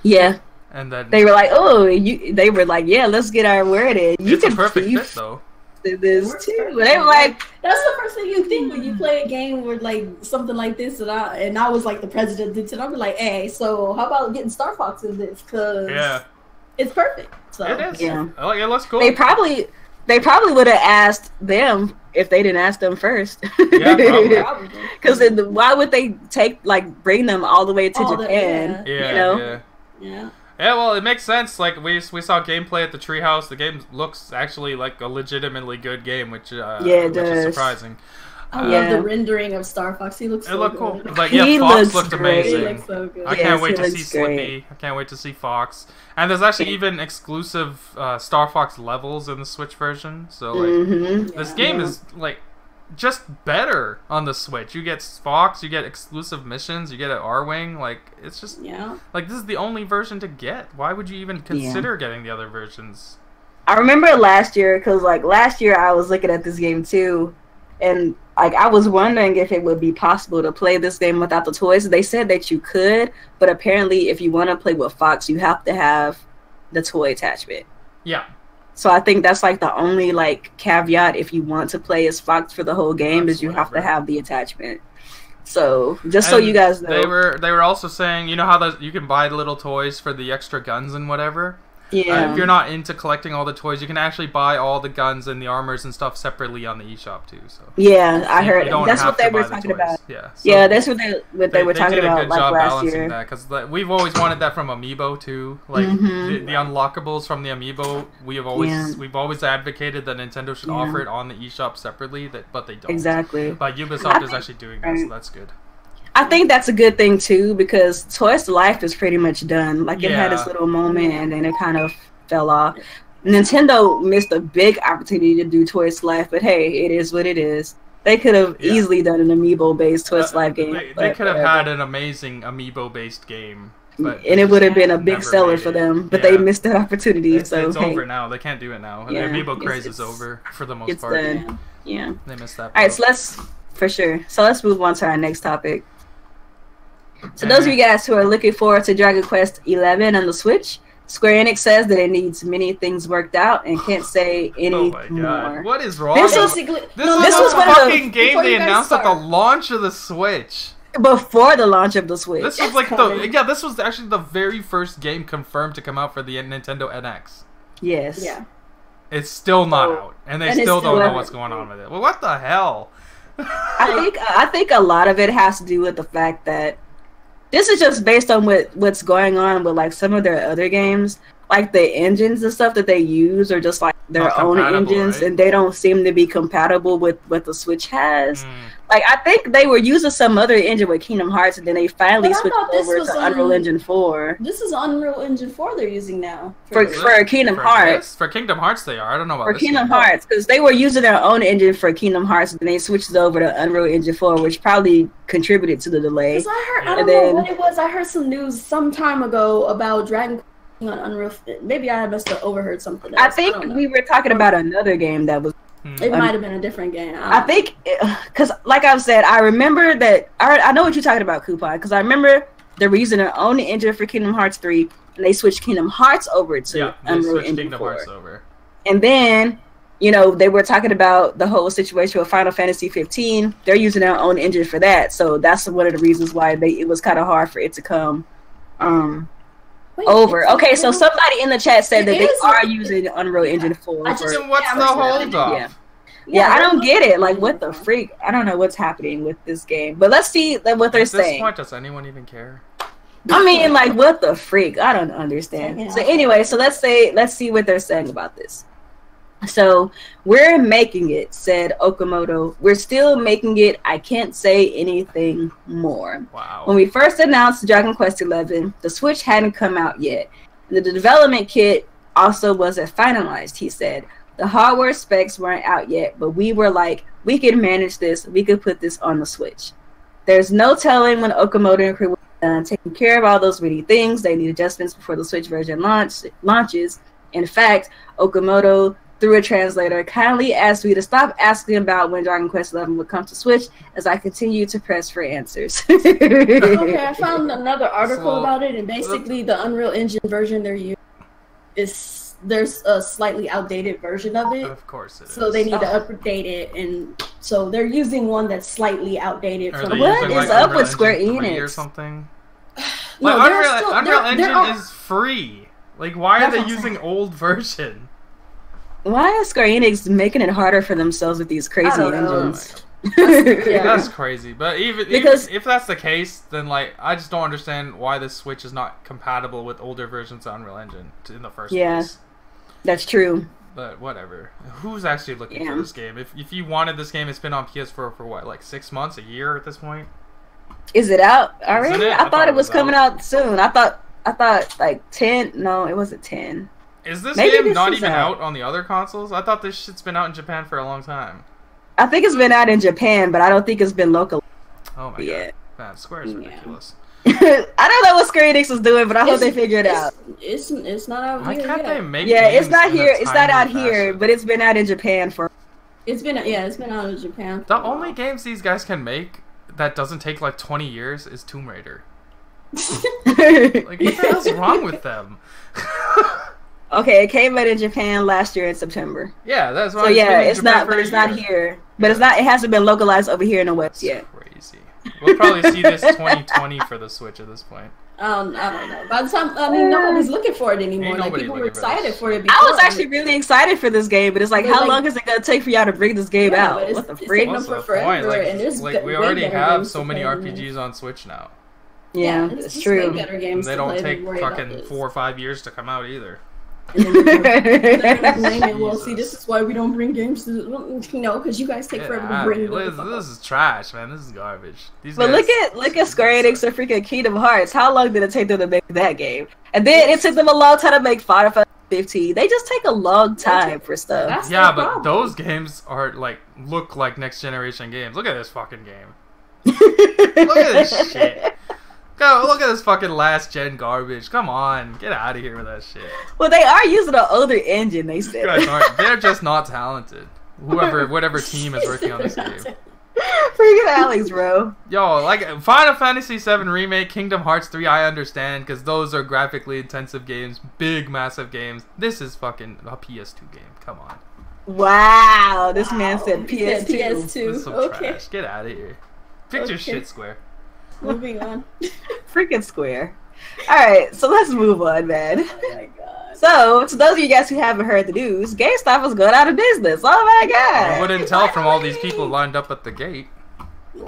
Yeah. And then they were like, they were like, yeah, let's get our word in. It's a perfect fit, though. This too. They were like, that's the first thing you think when you play a game with like something like this, and I was like the president, and I'd be like, hey, so how about getting Star Fox in this? Cause it's perfect. So it is. Yeah, like, it looks cool. They probably would have asked them if they didn't ask them first. Yeah, probably. Because why would they bring them all the way to Japan? Yeah. Yeah, well, it makes sense. Like, we saw gameplay at the Treehouse. The game looks actually like a legitimately good game, which is surprising. I love the rendering of Star Fox. He looks so looked good. Cool. Like, Fox looked amazing. He looks so good. I can't wait to see Slippy. I can't wait to see Fox. And there's actually even exclusive Star Fox levels in the Switch version. So, like, this game is, like, just better on the Switch. You get Fox, you get exclusive missions, you get an R-Wing. Like, it's just like, this is the only version to get. Why would you even consider getting the other versions? I remember last year, because like last year I was looking at this game too, and like I was wondering if it would be possible to play this game without the toys. They said that you could, but apparently if you want to play with Fox, you have to have the toy attachment. Yeah. So I think that's like the only like caveat if you want to play as Fox for the whole game is you have to have the attachment. So just so you guys know, they were also saying, you know how you can buy the little toys for the extra guns and whatever. Yeah. If you're not into collecting all the toys, you can actually buy all the guns and the armors and stuff separately on the eShop too. So yeah, I heard that's have what they to were buy the talking toys. about. Yeah, so yeah, that's what they were talking did a about good like job last balancing year. that because we've always wanted that from Amiibo too. Like the unlockables from the Amiibo, we've always advocated that Nintendo should offer it on the eShop separately. But they don't. Exactly. But Ubisoft is actually doing that, so that's good. I think that's a good thing too because Toys to Life is pretty much done. Like it had its little moment and then it kind of fell off. Nintendo missed a big opportunity to do Toys to Life, but hey, it is what it is. They could have easily done an Amiibo-based Toys to Life game. They could have had an amazing Amiibo-based game, but and it would have been a big seller for them. But they missed that opportunity. It's so over now. They can't do it now. The Amiibo craze is over for the most part. Done. Yeah, they missed that. All right, so let's move on to our next topic. So those of you guys who are looking forward to Dragon Quest XI on the Switch, Square Enix says that it needs many things worked out and can't say any more. What is wrong? This was a fucking game they announced at the launch of the Switch. Before the launch of the Switch. This was this was actually the very first game confirmed to come out for the Nintendo NX. Yes. Yeah. It's still not out, and they still don't know what's going on with it. Well, what the hell? I think a lot of it has to do with the fact that this is just based on what's going on with like some of their other games. Like the engines and stuff that they use are just like their own engines, and they don't seem to be compatible with what the Switch has. Like I think they were using some other engine with Kingdom Hearts, and then they finally switched over to Unreal Engine 4. This is Unreal Engine 4 they're using now for Kingdom Hearts. For Kingdom Hearts, they are. I don't know about for Kingdom Hearts because they were using their own engine for Kingdom Hearts, and they switched it over to Unreal Engine 4, which probably contributed to the delay. Because I don't know what it was. I heard some news some time ago about Dragon Quest on Unreal. Maybe I must have overheard something else. I think we were talking about another game that was. It might have been a different game. I think, because like I've said, I remember that. I know what you're talking about, Kuuppon, because I remember they were using their own engine for Kingdom Hearts 3, and they switched Kingdom Hearts over to Unreal Engine 4. And then, you know, they were talking about the whole situation with Final Fantasy 15. They're using their own engine for that, so that's one of the reasons why it was kind of hard for it to come over. Okay, so somebody in the chat said that they are using Unreal Engine 4. What's the hold up? Yeah, I don't get it. Like, what the freak? I don't know what's happening with this game. But let's see what they're saying. At this point, does anyone even care? I mean, like, what the freak? I don't understand. Yeah. So anyway, so let's see what they're saying about this. So, we're making it, said Okamoto. We're still making it. I can't say anything more. Wow. When we first announced Dragon Quest XI, the Switch hadn't come out yet. The development kit also wasn't finalized, he said. The hardware specs weren't out yet, but we were like, we can manage this. We could put this on the Switch. There's no telling when Okamoto and crew will be done taking care of all those really things. They need adjustments before the Switch version launches. In fact, Okamoto, through a translator, kindly asked me to stop asking about when Dragon Quest XI would come to Switch as I continue to press for answers. Okay, I found another article about it, and basically the Unreal Engine version they're using there's a slightly outdated version of it. Of course it is. So they need to update it, and so they're using one that's slightly outdated. What is up with Square Enix? Or something? Unreal Engine is free. Like, why are they using old version? Why is Square Enix making it harder for themselves with these crazy engines? That's crazy. But even if that's the case, then like I just don't understand why this Switch is not compatible with older versions of Unreal Engine in the first place. That's true. But whatever. Who's actually looking for this game? If you wanted this game, it's been on PS4 for what, like 6 months, a year at this point? Is it out already? I thought it was coming out soon. I thought like 10. No, it wasn't 10. Is this game not even out on the other consoles? I thought this shit's been out in Japan for a long time. I think it's been out in Japan, but I don't think it's been local. Oh my god. Man, Square is ridiculous. I don't know what Square Enix is doing, but I hope they figure it out. It's not out here. Why can't they make it's not here. It's not out here, but it's been out in Japan for. It's been out in Japan. The only games these guys can make that doesn't take like 20 years is Tomb Raider. Like, what the hell's wrong with them? Okay, it came out in Japan last year in September. Yeah, that's why. So it's not, but it's not here. But it's not. It hasn't been localized over here in the West yet. Crazy. We'll probably see this 2020 for the Switch at this point. I don't know. By the time, I mean, nobody's looking for it anymore. Like, people were excited for it before. I was actually really excited for this game, but it's like, how long is it gonna take for y'all to bring this game out? What the freak? What's the point? Like we already have so many RPGs on Switch now. Yeah, it's true. They don't take fucking 4 or 5 years to come out either. Well, see, this is why we don't bring games to, you know, because you guys take forever to bring them. This is trash, man. This is garbage. But look at Square Enix and freaking Kingdom Hearts. How long did it take them to make that game? And then it took them a long time to make Final Fantasy 15. They just take a long time for stuff. Yeah, but those games are like look like next generation games. Look at this fucking game. Look at this shit. Go look at this fucking last gen garbage. Come on, get out of here with that shit. Well, they are using an older engine. They said they're just not talented. Whatever team is working on this game. Freaking Alex, bro. Yo, like Final Fantasy VII Remake, Kingdom Hearts 3, I understand because those are graphically intensive games, big, massive games. This is fucking a PS2 game. Come on. Wow, this man said PS2. PS2. This is some trash. Get out of here. Fix your shit, Square. Moving on. Freaking Square. Alright, so let's move on, man. Oh my god. So, to those of you guys who haven't heard the news, GameStop was going out of business. Oh my god. I wouldn't tell from all these people lined up at the gate. They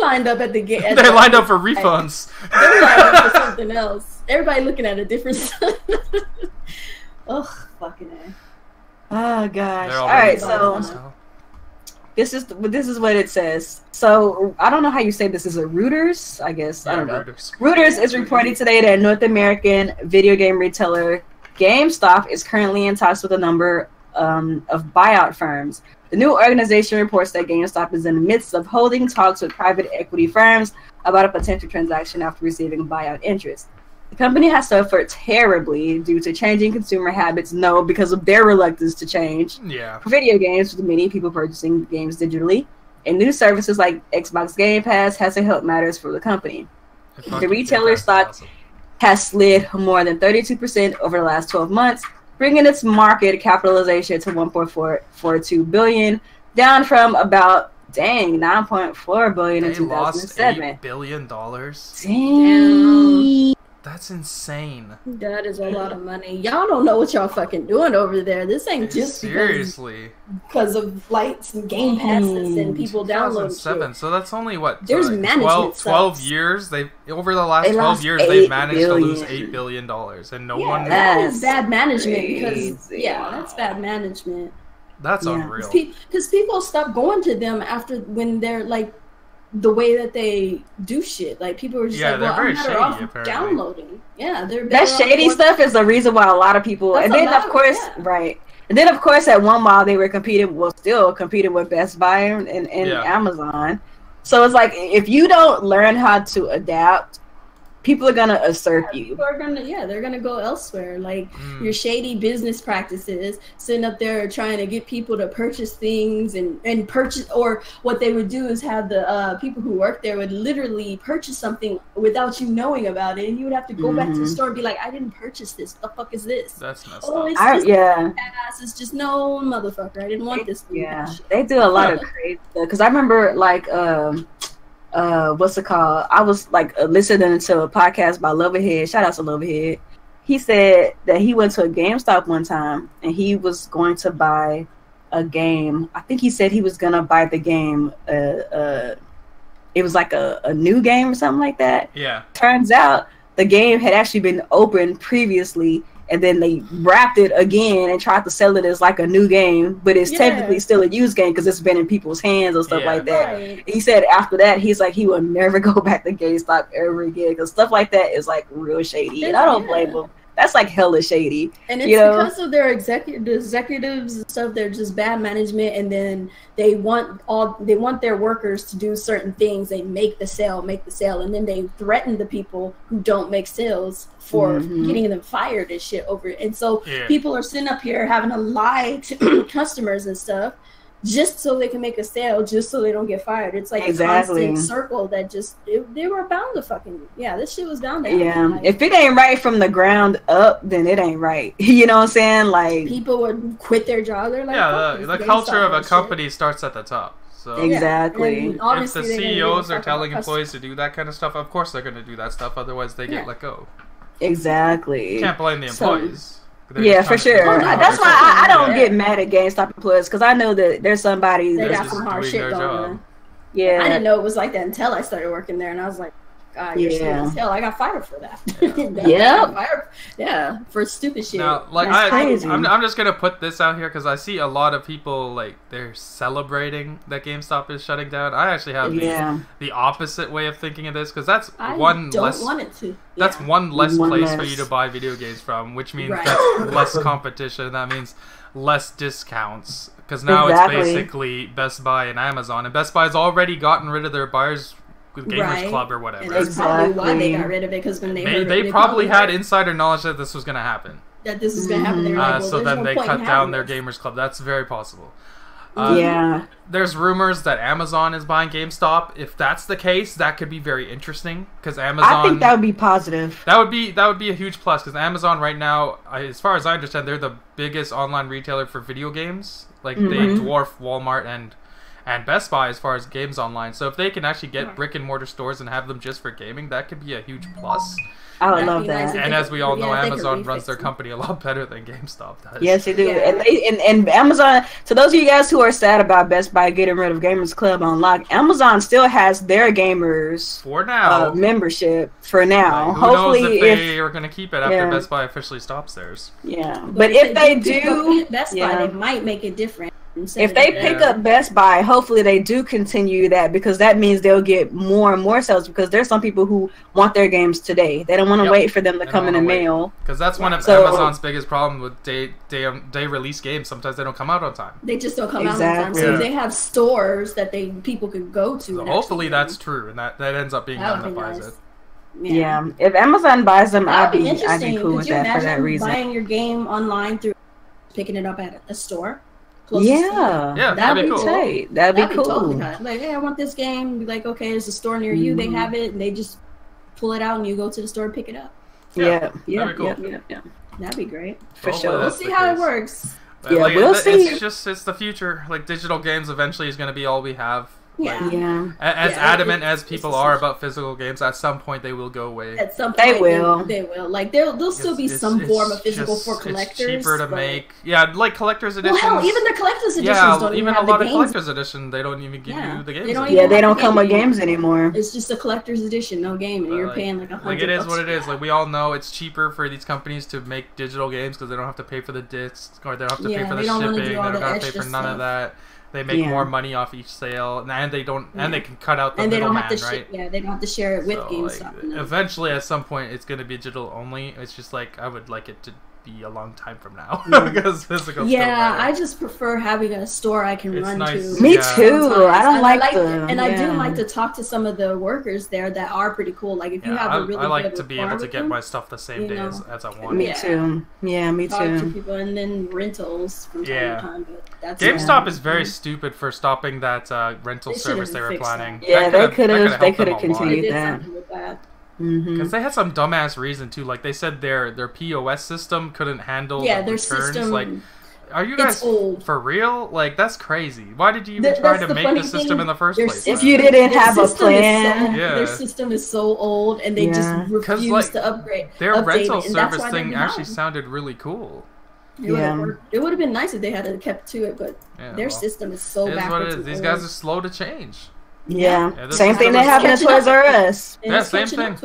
lined up at the gate. They lined up for refunds. They lined up for something else. Everybody looking at a different stuff. Ugh, fucking A. Oh gosh. Alright, so this is what it says. So I don't know how you say this. Is it Reuters? I guess I don't know. Reuters is reporting today that North American video game retailer GameStop is currently in talks with a number of buyout firms. The new organization reports that GameStop is in the midst of holding talks with private equity firms about a potential transaction after receiving buyout interest. The company has suffered terribly due to changing consumer habits, because of their reluctance to change for video games, with many people purchasing games digitally. And new services like Xbox Game Pass hasn't helped matters for the company. The retailer stock has slid more than 32% over the last 12 months, bringing its market capitalization to $1.442 billion, down from about $9.4 billion in 2007. $8 billion. Dang. That's insane. That is a lot of money. Y'all don't know what y'all fucking doing over there. This ain't just seriously because of lights and game passes and people downloading shit. So that's only what? There's management 12 years. Over the last 12 years, they've managed to lose $8 billion, and no one. That is bad management because that's bad management. That's unreal. Because people stop going to them after when they're like. The way that they do shit, like people are just like, well, I'm better off downloading. Yeah, that shady stuff is the reason why a lot of people. And then of course, and then of course, at one while they were still competing with Best Buy and Amazon. So it's like if you don't learn how to adapt, people are gonna usurp you. People are they're gonna go elsewhere. Like your shady business practices, sitting up there trying to get people to purchase things and purchase, or what they would do is have the people who work there would literally purchase something without you knowing about it, and you would have to go back to the store and be like, I didn't purchase this. The fuck is this? That's messed up. It's just ass. It's just no motherfucker. I didn't want this. They do a lot of crazy stuff. Because I remember like what's it called? I was like listening to a podcast by Loverhead. Shout out to Loverhead. He said that he went to a GameStop one time and he was going to buy a game. I think he said he was gonna buy the game. It was like a new game or something like that. Yeah. Turns out the game had actually been opened previously, and then they wrapped it again and tried to sell it as like a new game, but it's technically still a used game because it's been in people's hands or stuff like that. Right. He said after that, he's like, he will never go back to GameStop ever again because stuff like that is like real shady. And I don't blame him. That's like hella shady. And it's because of their executives and stuff. They're just bad management, and then they want their workers to do certain things. They make the sale, and then they threaten the people who don't make sales for getting them fired and shit over it. And so people are sitting up here having to lie to customers and stuff just so they can make a sale, just so they don't get fired. It's like a constant circle that just they were bound to fucking this shit was bound to happen. If it ain't right from the ground up, then it ain't right. You know what I'm saying? Like people would quit their job. They're like, the culture of a company starts at the top. So exactly. If the CEOs are telling employees to do that kind of stuff, of course they're going to do that stuff. Otherwise, they get let go. Exactly. You can't blame the employees. Yeah, for sure. That's why I don't get mad at GameStop employees, because I know that there's somebody they that's got some hard shit going on. Yeah, I didn't know it was like that until I started working there, and I was like, God, you're stupid as hell. I got fired for that. Yeah, for stupid shit. Now, like I'm just gonna put this out here because I see a lot of people like they're celebrating that GameStop is shutting down. I actually have the opposite way of thinking of this, because that's one less place for you to buy video games from, which means that's less competition. That means less discounts, because now it's basically Best Buy and Amazon, and Best Buy's already gotten rid of their buyers with Gamers Club or whatever. And that's probably why they got rid of it, because when they probably had insider knowledge that this was going to happen. That this was going to happen. They were like, well, so then they cut down their Gamers Club. That's very possible. There's rumors that Amazon is buying GameStop. If that's the case, that could be very interesting, because Amazon. I think that would be positive. That would be a huge plus, because Amazon right now, as far as I understand, they're the biggest online retailer for video games. Like they dwarf Walmart and Best Buy as far as games online. So if they can actually get brick and mortar stores and have them just for gaming, that could be a huge plus. I would love that. And as we all know, Amazon runs their company a lot better than GameStop does. Yes, they do. And Amazon, to those of you guys who are sad about Best Buy getting rid of Gamers Club Unlocked, Amazon still has their gamers for now membership for now. Like, hopefully, knows if they are going to keep it after Best Buy officially stops theirs. Yeah, but if they do, Best Buy, they might make it different. If they pick up Best Buy, hopefully they do continue that, because that means they'll get more and more sales, because there's some people who want their games today. They don't want to wait for them to come in the mail. Because that's one of Amazon's biggest problems with day release games. Sometimes they don't come out on time. They just don't come out on time. So they have stores that people could go to. So hopefully that's true, and that ends up being one that buys it. Yeah, if Amazon buys them, I'd be cool with that for that reason. Buying your game online through picking it up at a store. That'd be cool. That'd be cool. Totally like, hey, I want this game. Be like, okay, there's a store near you. They have it, and they just pull it out, and you go to the store and pick it up. That'd be great for sure. We'll see how it works. We'll see. It's the future. Like, digital games eventually is going to be all we have. As adamant as people are about physical games, at some point they will go away. At some point, they will. Like, there'll still be some form of physical for collectors. It's cheaper to make. Yeah, like collector's editions. Well, hell, even the collector's editions don't even have the games. Even a lot of collector's edition, they don't even give you the games. They don't come with games anymore. It's just a collector's edition, no game, and you're paying like $100. Like, it is what it is. Like, we all know it's cheaper for these companies to make digital games because they don't have to pay for the discs, or they don't have to pay for the shipping. They don't have to pay for none of that. They make more money off each sale, and they don't, and they can cut out the middleman, right? They don't have to share it with GameStop. Like, eventually, at some point, it's going to be digital only. It's just like, I would like it to be a long time from now, because physical. Yeah, I just prefer having a store I can run to. Me too. I don't like the. And I do like to talk to some of the workers there that are pretty cool. Like, if you have a really I like to be able to get my stuff the same day as I want. Me too. Yeah, me too. Talk to people, and then rentals from time to time. But that's GameStop is very stupid for stopping that rental service they were planning. Yeah, they could have continued that. Because they had some dumbass reason too. Like, they said their POS system couldn't handle their returns. system. Like, are you guys for real? Like, that's crazy. Why did you even try to make the system in the first place? If you didn't have a plan, their system is so old, and they just refuse to upgrade. Their rental service thing actually sounded really cool. It would have been nice if they had kept to it, but their system is so backwards. These guys are slow to change. Same thing that happened to Toys R Us. Same thing.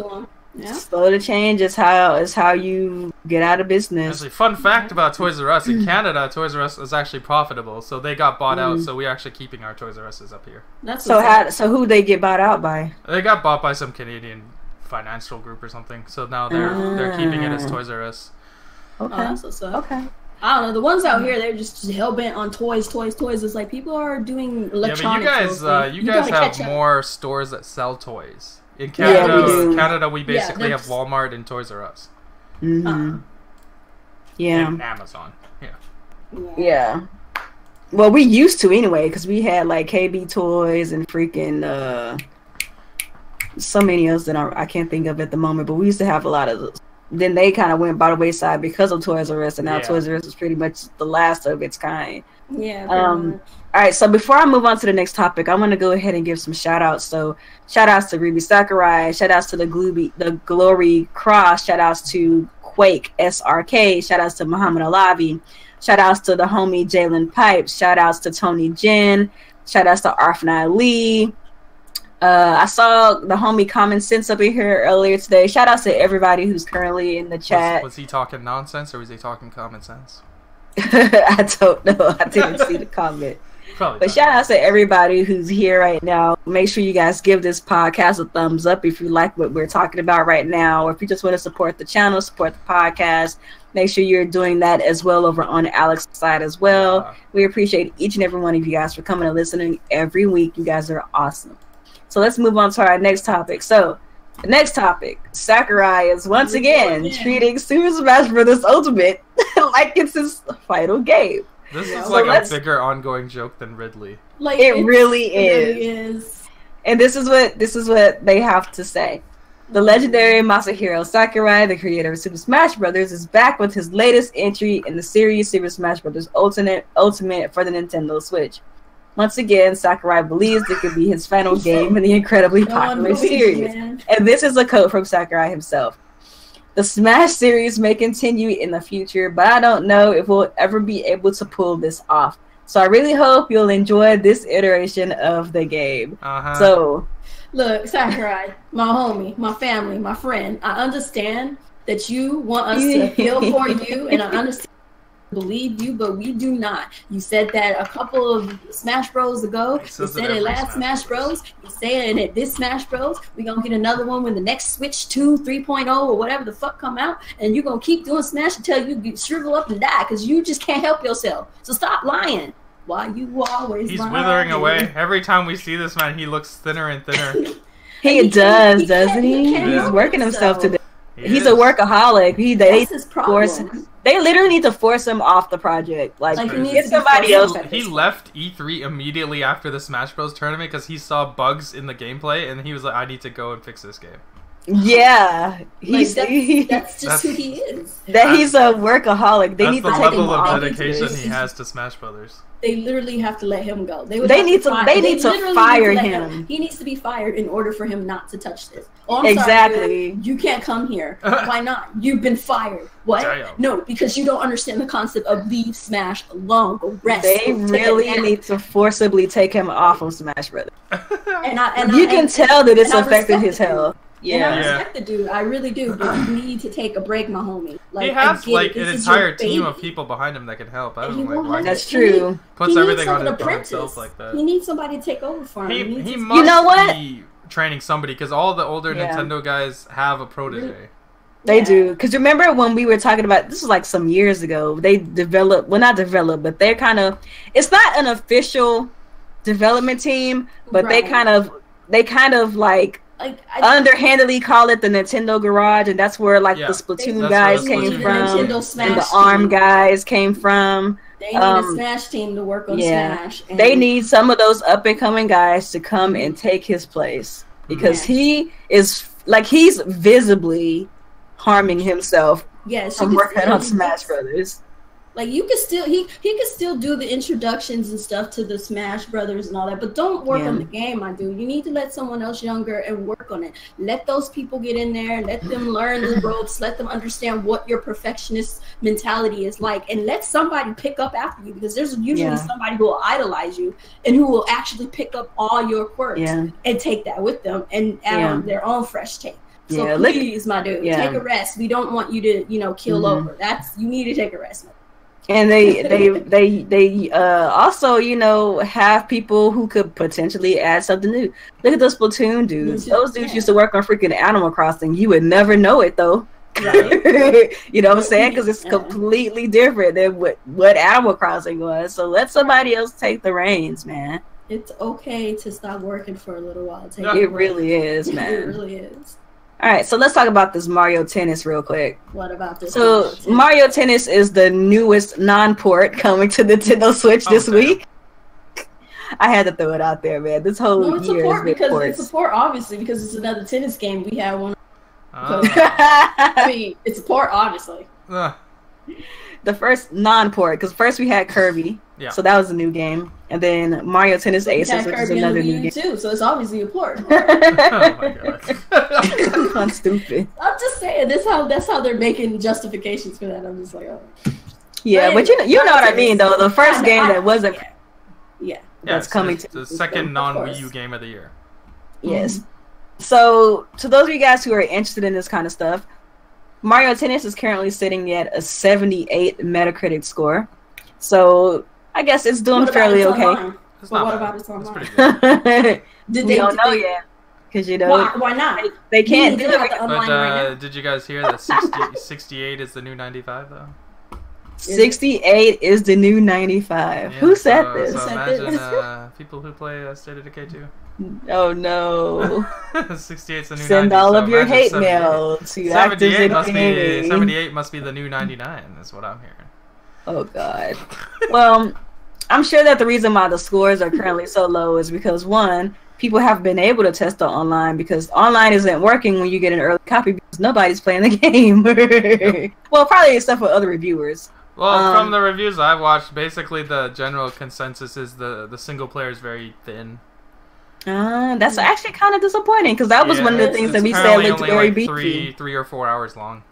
Slow to change is how you get out of business. Actually, fun fact about Toys R Us: in Canada, Toys R Us is actually profitable, so they got bought out. So we're actually keeping our Toys R Us's up here. So who they get bought out by? They got bought by some Canadian financial group or something. So now they're keeping it as Toys R Us. Okay. I don't know. The ones out here, they're just hell bent on toys. It's like, people are doing electronics. Yeah, but you guys have more stores that sell toys. In Canada, we basically have Walmart and Toys R Us. And Amazon. Yeah. Well, we used to anyway, because we had like KB Toys and freaking so many else that I can't think of at the moment. But we used to have a lot of those. Then they kind of went by the wayside because of Toys R Us, and now Toys R Us is pretty much the last of its kind. Yeah. All right, so before I move on to the next topic, I want to go ahead and give some shout outs. So shout outs to Ruby Sakurai, shout outs to the Glory Cross, shout outs to Quake SRK, shout outs to Muhammad Alavi, shout outs to the homie Jalen Pipes, shout outs to Tony Jin, shout outs to Arfnai Lee. I saw the homie Common Sense up in here earlier today. Shout outs to everybody who's currently in the chat. Was he talking nonsense or was he talking common sense? I don't know. I didn't see the comment. But shout out to everybody who's here right now. Make sure you guys give this podcast a thumbs up if you like what we're talking about right now, or if you just want to support the channel, support the podcast. Make sure you're doing that as well over on Alex's side as well. Yeah. We appreciate each and every one of you guys for coming and listening every week. You guys are awesome. So let's move on to our next topic. So the next topic, Sakurai is once again treating Super Smash Bros. Ultimate like it's his final game. This is like a bigger ongoing joke than Ridley. Like it really is. And this is what they have to say. The legendary Masahiro Sakurai, the creator of Super Smash Bros., is back with his latest entry in the series Super Smash Bros. Ultimate for the Nintendo Switch. Once again, Sakurai believes it could be his final game in the incredibly popular series. And this is a quote from Sakurai himself. The Smash series may continue in the future, but I don't know if we'll ever be able to pull this off. So I really hope you'll enjoy this iteration of the game. So, look, Sakurai, my homie, my family, my friend, I understand that you want us to feel for you, and I understand believe you, but we do not. You said that a couple of Smash Bros ago. You said it last Smash Bros. You say it at this Smash Bros. We're gonna get another one when the next Switch 2, 3.0 or whatever the fuck come out, and you're gonna keep doing Smash until you shrivel up and die because you just can't help yourself. So stop lying. Why you always He's lying? withering away. Every time we see this man, he looks thinner and thinner. he does, doesn't he? He's working himself to death. He's a workaholic. That's his problem. They literally need to force him off the project. Like get somebody else. He left E3 immediately after the Smash Bros. Tournament because he saw bugs in the gameplay, and he was like, "I need to go and fix this game." Yeah, that's just who he is. He's a workaholic. They need the to level of dedication he has to Smash Brothers. They literally have to let him go. They need to fire him. He needs to be fired in order for him not to touch this. Oh, I'm exactly. Sorry, you can't come here. Why not? You've been fired. What? Damn. No, because you don't understand the concept of leave Smash alone. Go rest. They really need to forcibly take him off of Smash Brothers. and you can tell that it's affecting his health. Yeah, and I respect the dude. I really do. But you need to take a break, my homie. Like, he has like an entire team of people behind him that can help. I don't know why. That's true. Puts everything on himself like that. He needs somebody to take over for him. He must be training somebody because all the older Nintendo guys have a protege. They do. Because remember when we were talking about, this was like some years ago, they developed, well not developed, but they're kind of, it's not an official development team, but they kind of like underhandedly call it the Nintendo Garage, and that's where like the Splatoon guys came from, and the ARM guys came from. They need a Smash team to work on Smash. And they need some of those up and coming guys to come and take his place because he is like he's visibly harming himself. From working on Smash Brothers. Like you could still he could still do the introductions and stuff to the Smash Brothers and all that, but don't work on the game, my dude. You need to let someone else younger and work on it. Let those people get in there, let them learn the ropes, let them understand what your perfectionist mentality is like, and let somebody pick up after you because there's usually somebody who will idolize you and who will actually pick up all your quirks and take that with them and add on their own fresh take. So please, my dude, take a rest. We don't want you to, kill over. You need to take a rest. And they also, have people who could potentially add something new. Look at those Splatoon dudes. Those dudes used to work on freaking Animal Crossing. You would never know it, though. Right. You know what I'm saying? Because it's completely different than what Animal Crossing was. So let somebody else take the reins, man. It's okay to stop working for a little while. It really is, man. It really is. All right, so let's talk about this Mario Tennis real quick. What about this? So Mario Tennis is the newest non-port coming to Nintendo Switch this week. I had to throw it out there, man. This whole year has been ports. It's a port, obviously, because it's another tennis game. We have one. I mean, it's a port, obviously. the first non-port, because first we had Kirby, so that was a new game, and then Mario Tennis Aces, which is another new game too. So it's obviously a port. Oh my god, I'm stupid. I'm just saying that's how they're making justifications for that. I'm just like, oh. Yeah, but you know what I mean though. The first game that wasn't, that's coming to the second non-Wii U game of the year. Yes. So to those of you guys who are interested in this kind of stuff, Mario Tennis is currently sitting at a 78 Metacritic score. So I guess it's doing fairly okay. It's not bad. About it's online? It's pretty good. We don't know yet. Because, you know, why not? They can't do it. But did you guys hear that 68 is the new 95, though? 68 is the new 95. Yeah, Who said this? So imagine people who play State of Decay 2. Oh no. 68 is the new 90. Send all of your hate 78. mail to 78 must be the new 99, is what I'm hearing. Oh god. Well, I'm sure that the reason why the scores are currently so low is because, one, people have been able to test it online, because online isn't working when you get an early copy because nobody's playing the game. Well, probably except for other reviewers. Well, from the reviews I've watched, basically the general consensus is the single player is very thin. That's actually kind of disappointing, because that was one of the things that we said looked very beefy. 3 or 4 hours long.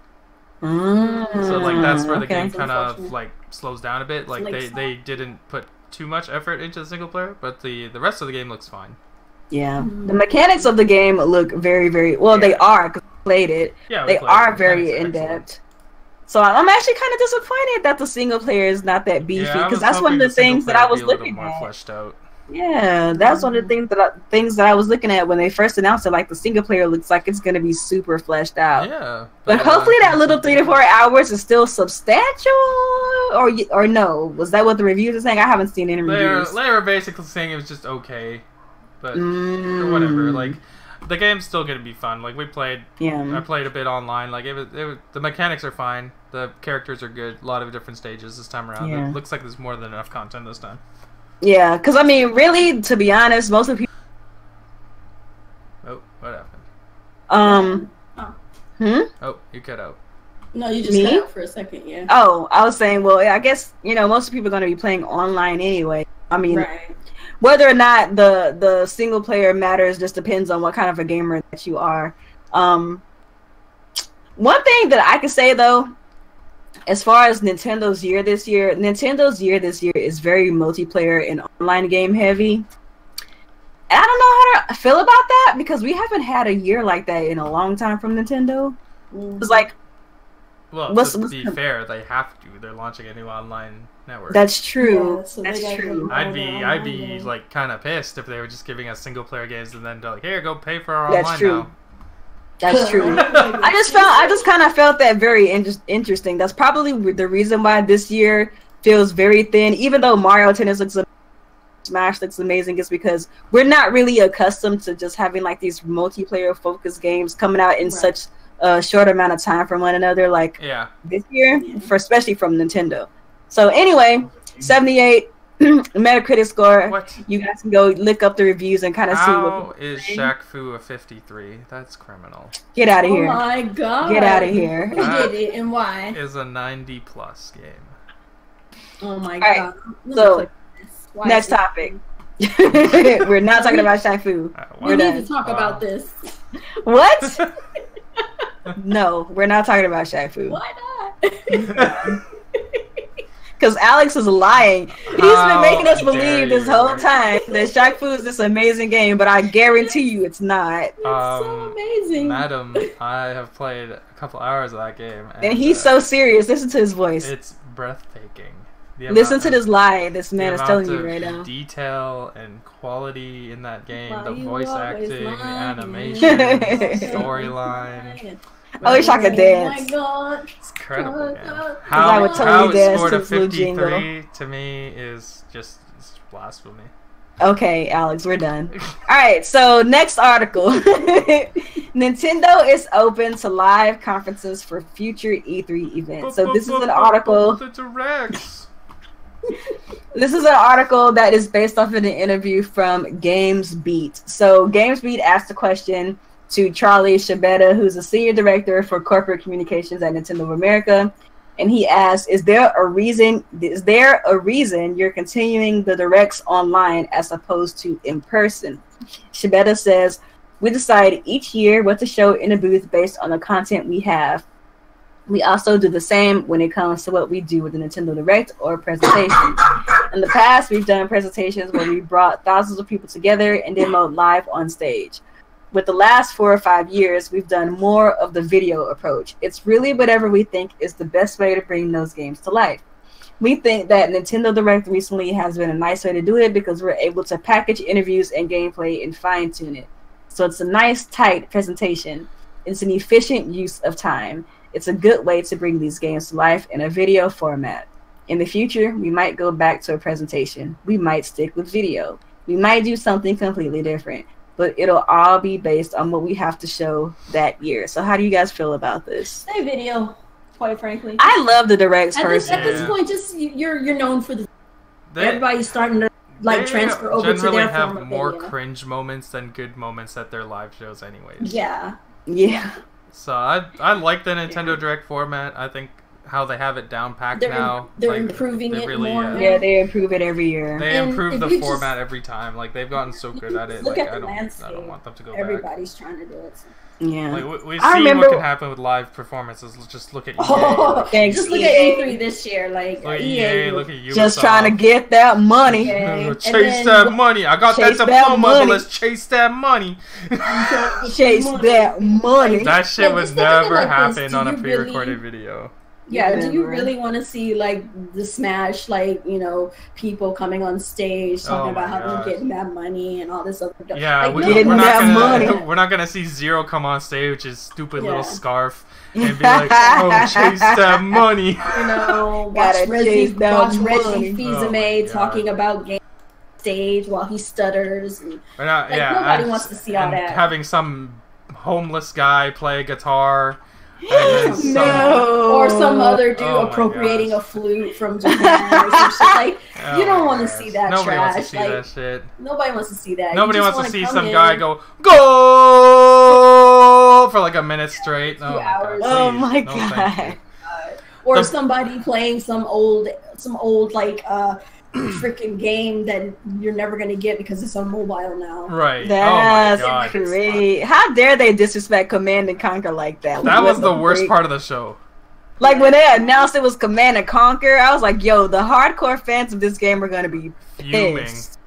So like that's where the game kind of like slows down a bit. Like they didn't put too much effort into the single player, but the rest of the game looks fine. Yeah, the mechanics of the game look very, very well. They are, because we played it. Yeah, they are very in depth. So I'm actually kind of disappointed that the single player is not that beefy, because that's one of the things that I was looking at. Fleshed out. Yeah, that's one of the things that I was looking at when they first announced it. Like, the single player looks like it's gonna be super fleshed out. Yeah, but hopefully that little 3 to 4 hours is still substantial, or no? Was that what the reviews are saying? I haven't seen any reviews. They were basically saying it was just okay, but or whatever. Like, the game's still gonna be fun. Like, we played. Yeah. I played a bit online. Like, it was the mechanics are fine. The characters are good. A lot of different stages this time around. Yeah. It looks like there's more than enough content this time. Yeah, because, I mean, really, to be honest, most of the people... Oh, what happened? Oh, you cut out. No, you just cut out for a second, yeah. Oh, I was saying, well, I guess, you know, most people are going to be playing online anyway. I mean, whether or not the single player matters just depends on what kind of a gamer that you are. One thing that I can say, though, as far as Nintendo's year this year is very multiplayer and online game heavy. And I don't know how to feel about that, because we haven't had a year like that in a long time from Nintendo. It's like, well, to be fair, they have to. They're launching a new online network. That's true. Yeah, so that's true. I'd be like kind of pissed if they were just giving us single player games and then like, here, go pay for our online now. That's true. I just kind of felt that very interesting. That's probably the reason why this year feels very thin. Even though Mario Tennis looks amazing, Smash looks amazing, is because we're not really accustomed to just having like these multiplayer focused games coming out in such a short amount of time from one another. Like this year, especially from Nintendo. So anyway, 78. Metacritic score. What? You guys can go look up the reviews and kind of see what. How is Shaq Fu a 53? That's criminal. Get out of here! Oh my god! Get out of here! Who did it and why? Is a 90+ game. Oh my god! So next topic. We're not talking about Shaq Fu. We need to talk about this. What? No, we're not talking about Shaq Fu. Why not? Because Alex is lying. He's been making us believe this whole time that Shaq Fu is this amazing game, but I guarantee you it's not. It's so amazing. Madam, I have played a couple hours of that game. And he's so serious. Listen to his voice. It's breathtaking. Listen to this lie this man is telling you right now. Detail and quality in that game, the voice acting, the animation, the storyline. I wish I could dance. Oh my god. It's incredible, man. I would totally dance scored to a this little 53 to me is just blasphemy. Okay, Alex, we're done. Alright, so next article. Nintendo is open to live conferences for future E3 events. So this is an article. The directs. This is an article that is based off of an interview from GamesBeat. So GamesBeat asked the question to Charlie Shabeta, who's a senior director for corporate communications at Nintendo of America. And he asked, is there a reason you're continuing the directs online as opposed to in person? Shibeta says, we decide each year what to show in the booth based on the content we have. We also do the same when it comes to what we do with the Nintendo Direct or presentation. In the past, we've done presentations where we brought thousands of people together and demoed live on stage. With the last 4 or 5 years, we've done more of the video approach. It's really whatever we think is the best way to bring those games to life. We think that Nintendo Direct recently has been a nice way to do it because we're able to package interviews and gameplay and fine-tune it. So it's a nice, tight presentation. It's an efficient use of time. It's a good way to bring these games to life in a video format. In the future, we might go back to a presentation. We might stick with video. We might do something completely different. But it'll all be based on what we have to show that year. So how do you guys feel about this? Say video, quite frankly. I love the directs personally. At this point, just you're known for the... Everybody's starting to like transfer over to their form of video. Generally have more cringe moments than good moments at their live shows anyways. Yeah. Yeah. So I like the Nintendo Direct format. I think how they have it down packed now. They're improving it really, more. Yeah, they improve it every year. They improve the format every time. Like they've gotten so good at it. Look like at the I don't want them to go back. Everybody's trying to do it. So. Yeah. Like we've seen what can happen with live performances. Let's just look at EA. Oh, just look at E3 this year. Like EA, look at you. Just trying to get that money. Chase that money. I got that diploma, but let's chase that money. Chase that money. That shit would never happen on a pre-recorded video. Yeah, do you really want to see like the Smash, like, you know, people coming on stage talking about how they're getting that money and all this other stuff? Yeah, like, we're not gonna see Zero come on stage with his stupid little scarf and be like, "Oh, chase that money." You know, watch Reggie Fils-Aimé talking about game stage while he stutters. And, nobody wants to see all that. Having some homeless guy play a guitar. Or some other dude appropriating a flute from Japan or some shit. Like, you don't want to see that Nobody trash. Wants to see that shit. Nobody wants to see that. Nobody wants to see some guy go for like a minute straight. 2 hours. Oh my god. Or somebody playing some old like freaking game that you're never gonna get because it's on mobile now. Right. That's great. How dare they disrespect Command and Conquer like that? That was the worst part of the show. Like when they announced it was Command and Conquer, I was like, "Yo, the hardcore fans of this game are gonna be pissed."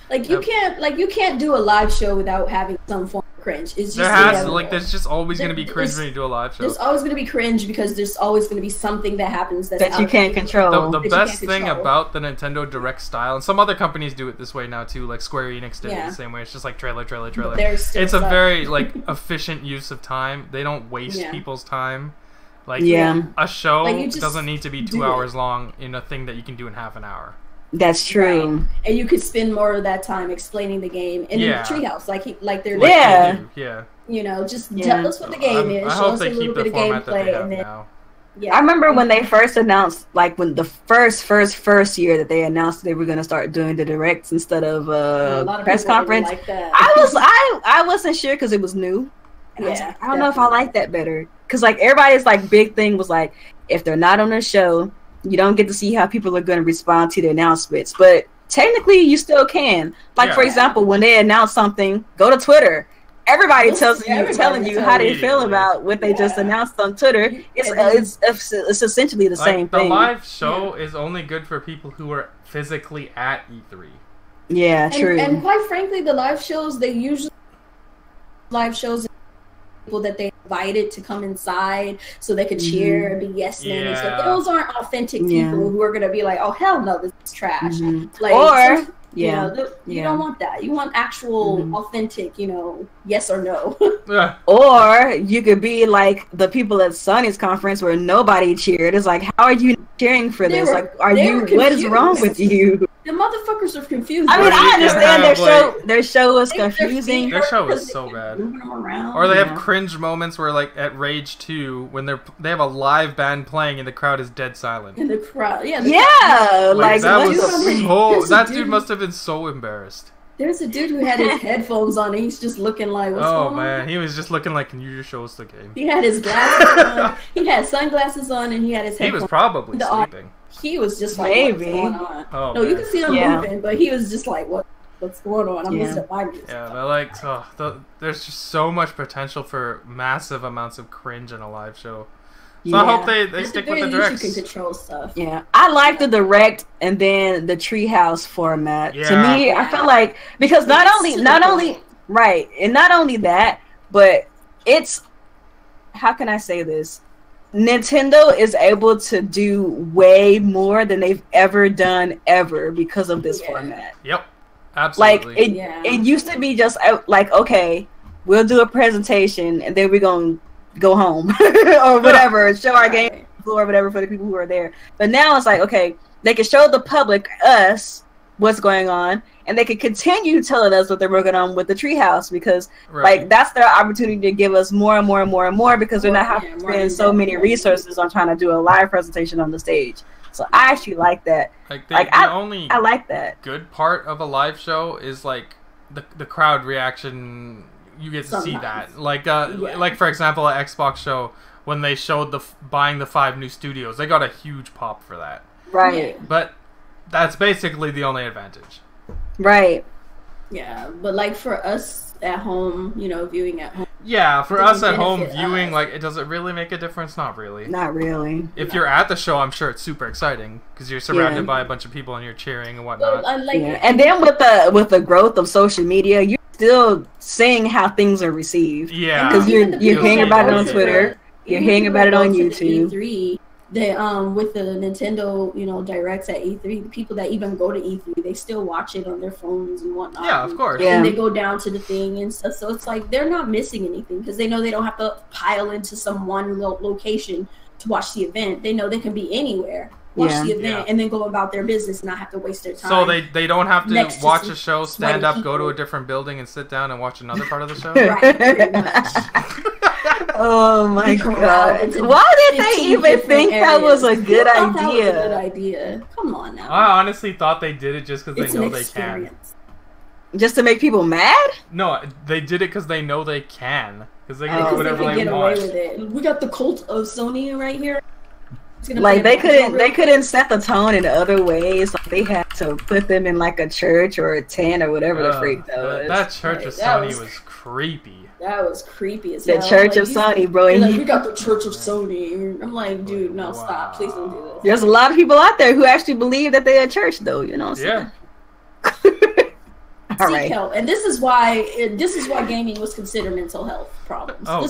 Like you can't do a live show without having some form of cringe. It's just there's just always gonna be cringe when you do a live show. There's always gonna be cringe because there's always gonna be something that happens that you can't control. The best thing about the Nintendo Direct style, and some other companies do it this way now too, like Square Enix did it the same way. It's just like trailer. It's a very like efficient use of time. They don't waste people's time. Like a show doesn't need to be 2 hours long in a thing that you can do in half an hour. That's true. Right. And you could spend more of that time explaining the game in the treehouse, like they're you know, just tell us what the game is, show us a little bit of gameplay, and then I remember when they first announced, like when the first year that they announced they were going to start doing the directs instead of press conference. Like that. I wasn't sure because it was new. And I was like, I don't know if I like that better. Because like everybody's like big thing was like, if they're not on the show, you don't get to see how people are going to respond to the announcements. But technically, you still can. Like, for example, when they announce something, go to Twitter. Everybody telling you how they feel about what they just announced on Twitter. It's essentially the same thing. The live show is only good for people who are physically at E3. Yeah, true. And quite frankly, the live shows, they usually people that they invited to come inside so they could cheer and be yes men and stuff. Those aren't authentic people who are gonna be like, oh hell no, this is trash. Like, you don't want that. You want actual authentic, you know, yes or no. Or you could be like the people at Sony's conference where nobody cheered. It's like, how are you cheering for this? Like, what is wrong with you? The motherfuckers are confused. I mean, I understand their show was confusing. Their show was so bad. Or they have cringe moments where, like at Rage 2, when they have a live band playing and the crowd is dead silent. In the crowd, like that was that dude must have been so embarrassed. There's a dude who had his headphones on and he's just looking like, what's going on? Oh man, he was just looking like, can you just show us the game? He had his glasses on. He had sunglasses on and he had his headphones. He was probably sleeping. He was just like, maybe. what's going on? Oh, no, man. You can see him moving, but he was just like, what's going on? I'm listening to my music. Yeah, but like, there's just so much potential for massive amounts of cringe in a live show. So I hope they stick with the directs. You can control stuff. Yeah, I like the direct and then the treehouse format. Yeah. To me, I feel like because not only that, but it's, how can I say this? Nintendo is able to do way more than they've ever done because of this format. Yep, absolutely. Like it used to be just like, okay, we'll do a presentation and then we're gonna go home or whatever, show our game floor or whatever for the people who are there. But now it's like, okay, they can show the public, us, what's going on, and they can continue telling us what they're working on with the treehouse because like that's their opportunity to give us more and more and more and more because they're not having to spend so many resources on trying to do a live presentation on the stage. So I actually like that. I like that. Good part of a live show is like the crowd reaction. You get to see that, like for example, at Xbox show when they showed buying the 5 new studios, they got a huge pop for that. Right. But that's basically the only advantage. Right. Yeah, but like for us at home, viewing at home. Yeah, for us at home viewing, like, does it really make a difference? Not really. Not really. If you're at the show, I'm sure it's super exciting because you're surrounded by a bunch of people and you're cheering and whatnot. And then with the growth of social media, you're still seeing how things are received. Yeah, because you're hearing about it on Twitter, you're hearing about it on YouTube. E3, they with the Nintendo, directs at E3, the people that even go to E3, they still watch it on their phones and whatnot. Yeah, of course. And they go down to the thing and stuff. So it's like they're not missing anything because they know they don't have to pile into some one location to watch the event. They know they can be anywhere. Watch the event and then go about their business and not have to waste their time. So they don't have to watch a show, stand up, go to a different building, and sit down and watch another part of the show. Right, pretty much. Oh my god! Why did they even think that was a good idea? That was a good idea. Come on now. I honestly thought they did it just because they know they can. Just to make people mad? No, they did it because they know they can. Because they can do whatever they want. Away with it. We got the cult of Sony right here. Like they couldn't set the tone in other ways. Like they had to put them in like a church or a tent or whatever the freak that was. That church of Sony was creepy. That was creepy as hell. The Church of Sony, bro. Like, we got the Church of Sony. I'm like, dude, no, stop. Please don't do this. There's a lot of people out there who actually believe that they're a church, though. You know what I'm saying? All right. Help. And this is why gaming was considered mental health problems. That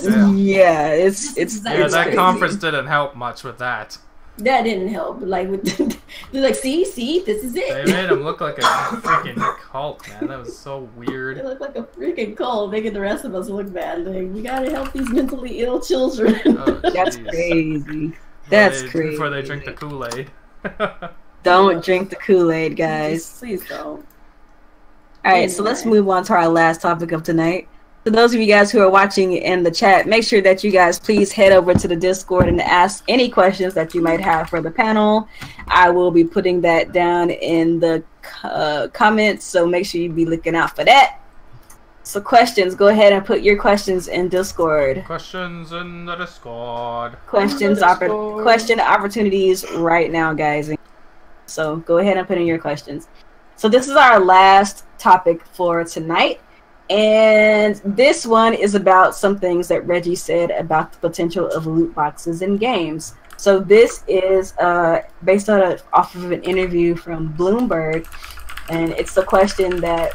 conference didn't help much with that. That didn't help. Like they're like, see, this is it. They made him look like a freaking cult, man. That was so weird. They look like a freaking cult, making the rest of us look bad. Like, we gotta help these mentally ill children. That's crazy. That's crazy. Before they drink the Kool-Aid. Don't drink the Kool-Aid, guys. Please don't. Alright, so let's move on to our last topic of tonight. For those of you guys who are watching in the chat, make sure that you guys please head over to the Discord and ask any questions that you might have for the panel. I will be putting that down in the comments, so make sure you be looking out for that. So questions, go ahead and put your questions in Discord. Questions in the Discord. Question opportunities right now, guys. So go ahead and put in your questions. So this is our last topic for tonight. And this one is about some things that Reggie said about the potential of loot boxes in games. So this is based off of an interview from Bloomberg, and it's the question that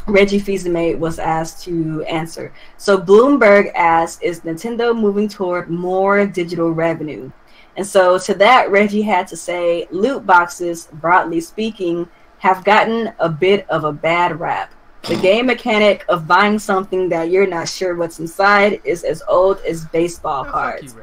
Reggie Fils-Aimé was asked to answer. So Bloomberg asked, is Nintendo moving toward more digital revenue? And so to that, Reggie had to say, loot boxes, broadly speaking, have gotten a bit of a bad rap. The game mechanic of buying something that you're not sure what's inside is as old as baseball cards.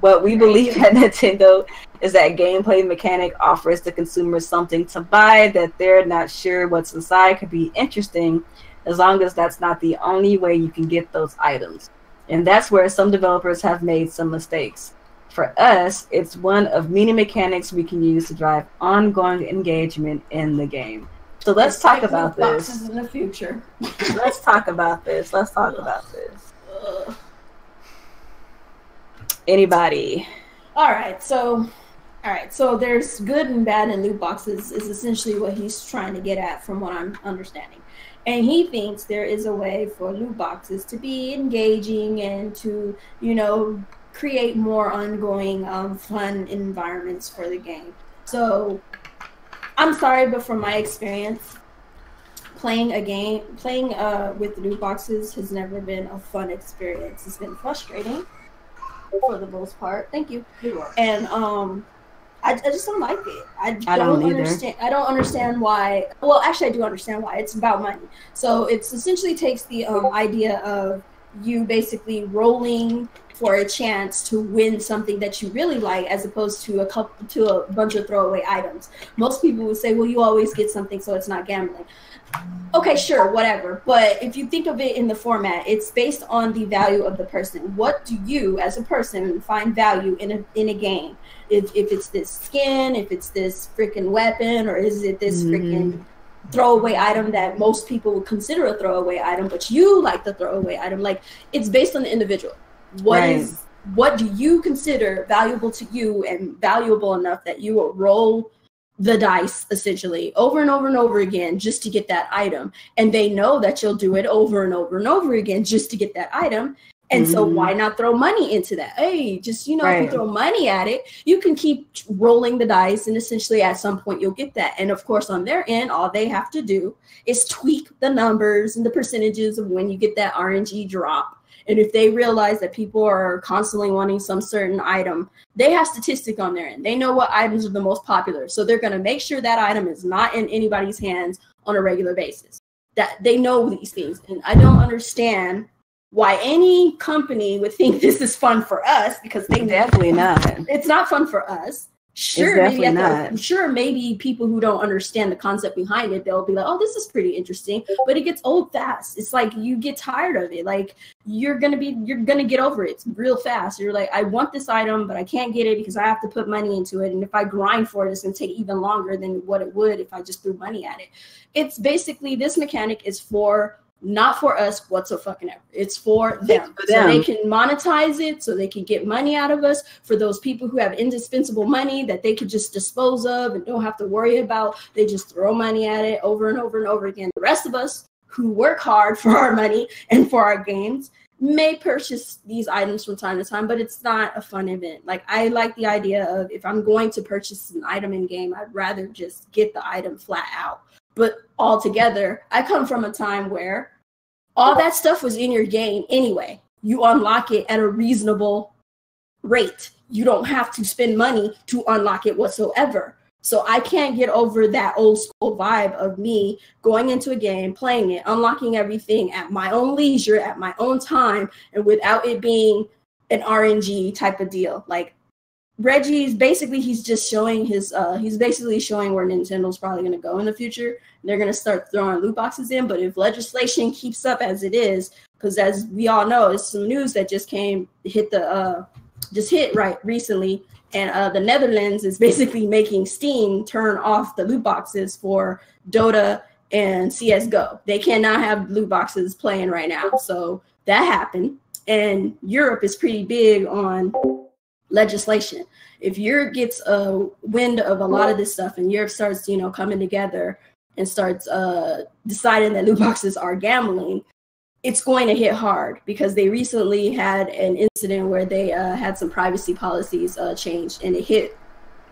What we believe at Nintendo is that gameplay mechanic offers the consumer something to buy that they're not sure what's inside could be interesting, as long as that's not the only way you can get those items. And that's where some developers have made some mistakes. For us, it's one of many mechanics we can use to drive ongoing engagement in the game. So let's talk about this. Boxes in the future. Let's talk about this. Let's talk about this. Anybody? All right, so there's good and bad in loot boxes is essentially what he's trying to get at from what I'm understanding. And he thinks there is a way for loot boxes to be engaging and to, you know, create more ongoing fun environments for the game. So I'm sorry, but from my experience, playing with loot boxes has never been a fun experience. It's been frustrating for the most part. Thank you. And I just don't like it. I don't understand. I don't understand why. Well, actually, I do understand why. It's about money. So it essentially takes the idea of you basically rolling for a chance to win something that you really like, as opposed to a bunch of throwaway items. Most people would say, "Well, you always get something, so it's not gambling." Okay, sure, whatever. But if you think of it in the format, it's based on the value of the person. What do you, as a person, find value in a game? If it's this skin, if it's this freaking weapon, or is it this freaking throwaway item that most people would consider a throwaway item, but you like the throwaway item? Like, it's based on the individual. What do you consider valuable to you and valuable enough that you will roll the dice essentially over and over and over again just to get that item? And they know that you'll do it over and over and over again just to get that item. And so why not throw money into that? Hey, just, you know, if you throw money at it, you can keep rolling the dice, and essentially at some point you'll get that. And of course, on their end, all they have to do is tweak the numbers and the percentages of when you get that RNG drop. And if they realize that people are constantly wanting some certain item, they have statistics on their end. They know what items are the most popular. So they're going to make sure that item is not in anybody's hands on a regular basis. That they know these things. And I don't understand why any company would think this is fun for us, because they definitely not. It's not fun for us. Sure, maybe maybe people who don't understand the concept behind it, they'll be like, "Oh, this is pretty interesting," but it gets old fast. It's like you get tired of it. Like you're gonna get over it real fast. You're like, "I want this item, but I can't get it because I have to put money into it, and if I grind for it, it's gonna take even longer than what it would if I just threw money at it." It's basically, this mechanic is not for us whatsoever. It's for them. So they can monetize it, so they can get money out of us. For those people who have indispensable money that they could just dispose of and don't have to worry about, they just throw money at it over and over and over again. The rest of us who work hard for our money and for our games may purchase these items from time to time, but it's not a fun event. Like, I like the idea of, if I'm going to purchase an item in game, I'd rather just get the item flat out. But altogether, I come from a time where all that stuff was in your game anyway. You unlock it at a reasonable rate. You don't have to spend money to unlock it whatsoever. So I can't get over that old school vibe of me going into a game, playing it, unlocking everything at my own leisure, at my own time, and without it being an RNG type of deal. Like, Reggie's basically, he's showing where Nintendo's probably going to go in the future. They're going to start throwing loot boxes in, but if legislation keeps up as it is, because as we all know, it's some news that just hit right recently, and the Netherlands is basically making Steam turn off the loot boxes for Dota and CSGO. They cannot have loot boxes playing right now. So that happened, and Europe is pretty big on legislation. If Europe gets a wind of a lot of this stuff, and Europe starts, coming together and starts deciding that loot boxes are gambling, it's going to hit hard, because they recently had an incident where they had some privacy policies changed, and it hit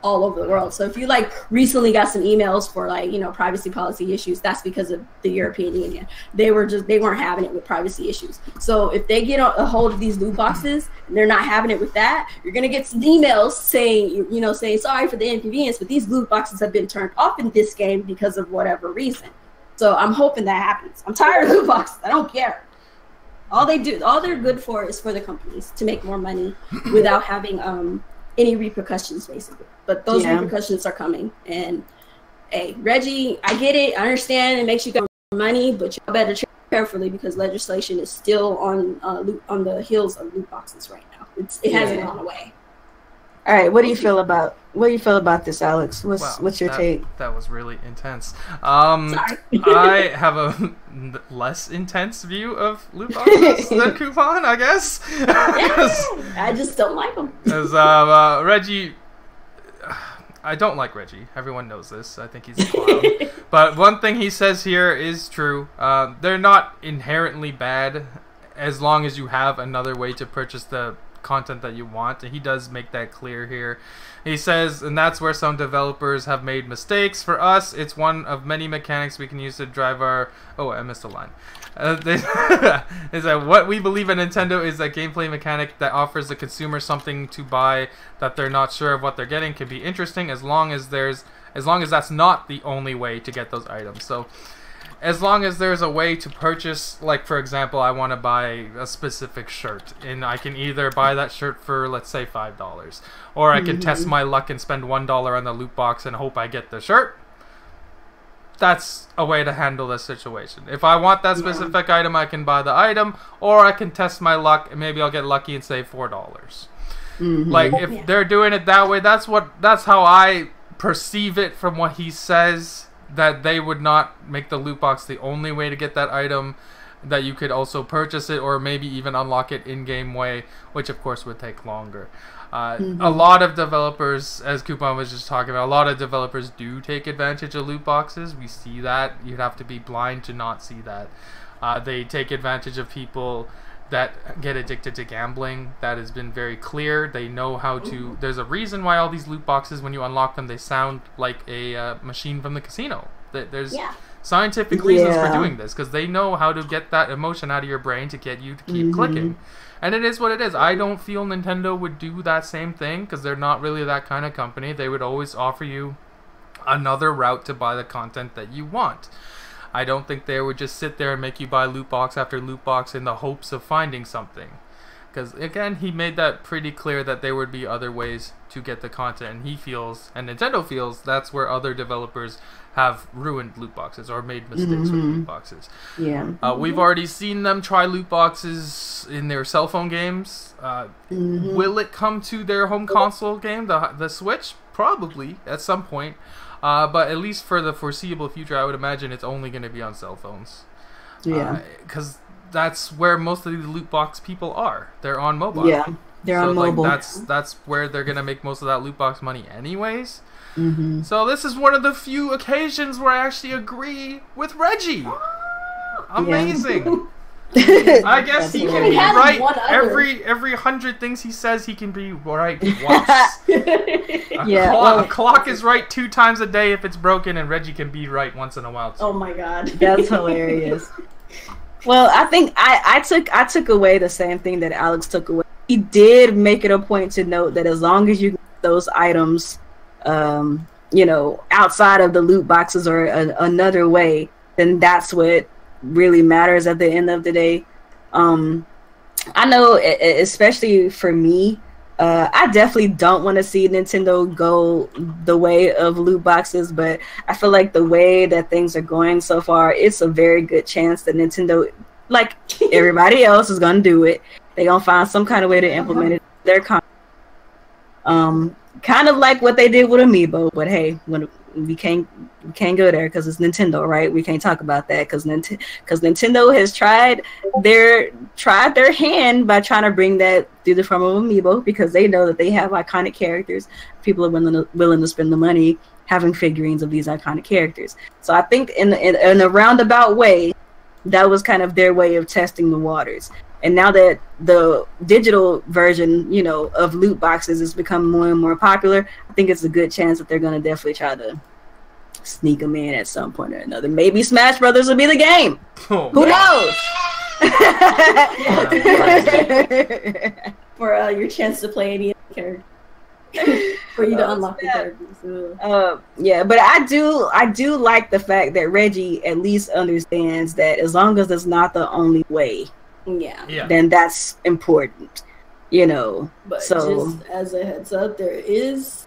all over the world. So if you recently got some emails for privacy policy issues, that's because of the European Union. They weren't having it with privacy issues. So if they get a hold of these loot boxes and they're not having it with that, you're gonna get some emails saying, saying sorry for the inconvenience, but these loot boxes have been turned off in this game because of whatever reason. So I'm hoping that happens. I'm tired of loot boxes. I don't care. All they're good for is for the companies to make more money without having any repercussions, basically. But those repercussions are coming. And hey, Reggie, I get it. I understand it makes you get more money, but you better check carefully, because legislation is still on the heels of loot boxes right now. It hasn't gone away. All right, what do you feel about this, Alex? What's your take? That was really intense. I have a less intense view of loot boxes than Kuuppon, I guess. I just don't like them. Because Reggie, I don't like Reggie. Everyone knows this. I think he's a clown. But one thing he says here is true. They're not inherently bad as long as you have another way to purchase the content that you want, and he does make that clear here. He says, and that's where some developers have made mistakes. For us, it's one of many mechanics we can use to drive our... Oh, I missed a line. Is that what we believe in Nintendo is that gameplay mechanic that offers the consumer something to buy that they're not sure of what they're getting can be interesting as long as that's not the only way to get those items. So as long as there's a way to purchase, like for example, I want to buy a specific shirt, and I can either buy that shirt for, let's say, $5, or I can test my luck and spend $1 on the loot box and hope I get the shirt. That's a way to handle this situation. If I want that specific item, I can buy the item, or I can test my luck and maybe I'll get lucky and save $4. Like, if they're doing it that way, that's how I perceive it from what he says. That they would not make the loot box the only way to get that item, that you could also purchase it or maybe even unlock it in-game way, which of course would take longer. A lot of developers, as Kuuppon was just talking about, a lot of developers do take advantage of loot boxes. We see that. You'd have to be blind to not see that. They take advantage of people that get addicted to gambling. That has been very clear. They know how to... There's a reason why all these loot boxes, when you unlock them, they sound like a machine from the casino. There's scientific reasons for doing this, because they know how to get that emotion out of your brain to get you to keep clicking. And it is what it is. I don't feel Nintendo would do that same thing, because they're not really that kind of company. They would always offer you another route to buy the content that you want. I don't think they would just sit there and make you buy loot box after loot box in the hopes of finding something. Because, again, he made that pretty clear that there would be other ways to get the content. And he feels, and Nintendo feels, that's where other developers have ruined loot boxes or made mistakes with loot boxes. We've already seen them try loot boxes in their cell phone games. Will it come to their home console game, the Switch? Probably, at some point. But at least for the foreseeable future, I would imagine it's only going to be on cell phones. Because that's where most of the loot box people are. They're on mobile. They're on mobile. That's where they're going to make most of that loot box money anyways. So this is one of the few occasions where I actually agree with Reggie. Amazing. I guess he can be right every 100 things he says. He can be right once. A clock is right 2 times a day if it's broken, and Reggie can be right once in a while too. Oh my god, that's hilarious. Well, I think I took away the same thing that Alex took away. He did make it a point to note that as long as you get those items, outside of the loot boxes or another way, then that's what really matters at the end of the day. I know, especially for me, I definitely don't want to see Nintendo go the way of loot boxes, but I feel like the way that things are going so far, it's a very good chance that Nintendo, like everybody else, is going to do it. They're going to find some kind of way to implement it in their content. Kind of like what they did with Amiibo, but hey, when we can't go there because it's Nintendo, right? We can't talk about that because Nintendo has tried their hand by trying to bring that through the form of Amiibo, because they know that they have iconic characters. People are willing to spend the money having figurines of these iconic characters. So I think in a roundabout way, that was kind of their way of testing the waters. And now that the digital version, of loot boxes is becoming more and more popular, I think it's a good chance that they're going to definitely try to sneak them in at some point or another. Maybe Smash Brothers will be the game. Who knows? For your chance to play any character. For you to unlock the characters. But I do like the fact that Reggie at least understands that as long as it's not the only way, then that's important, But so just as a heads up, there is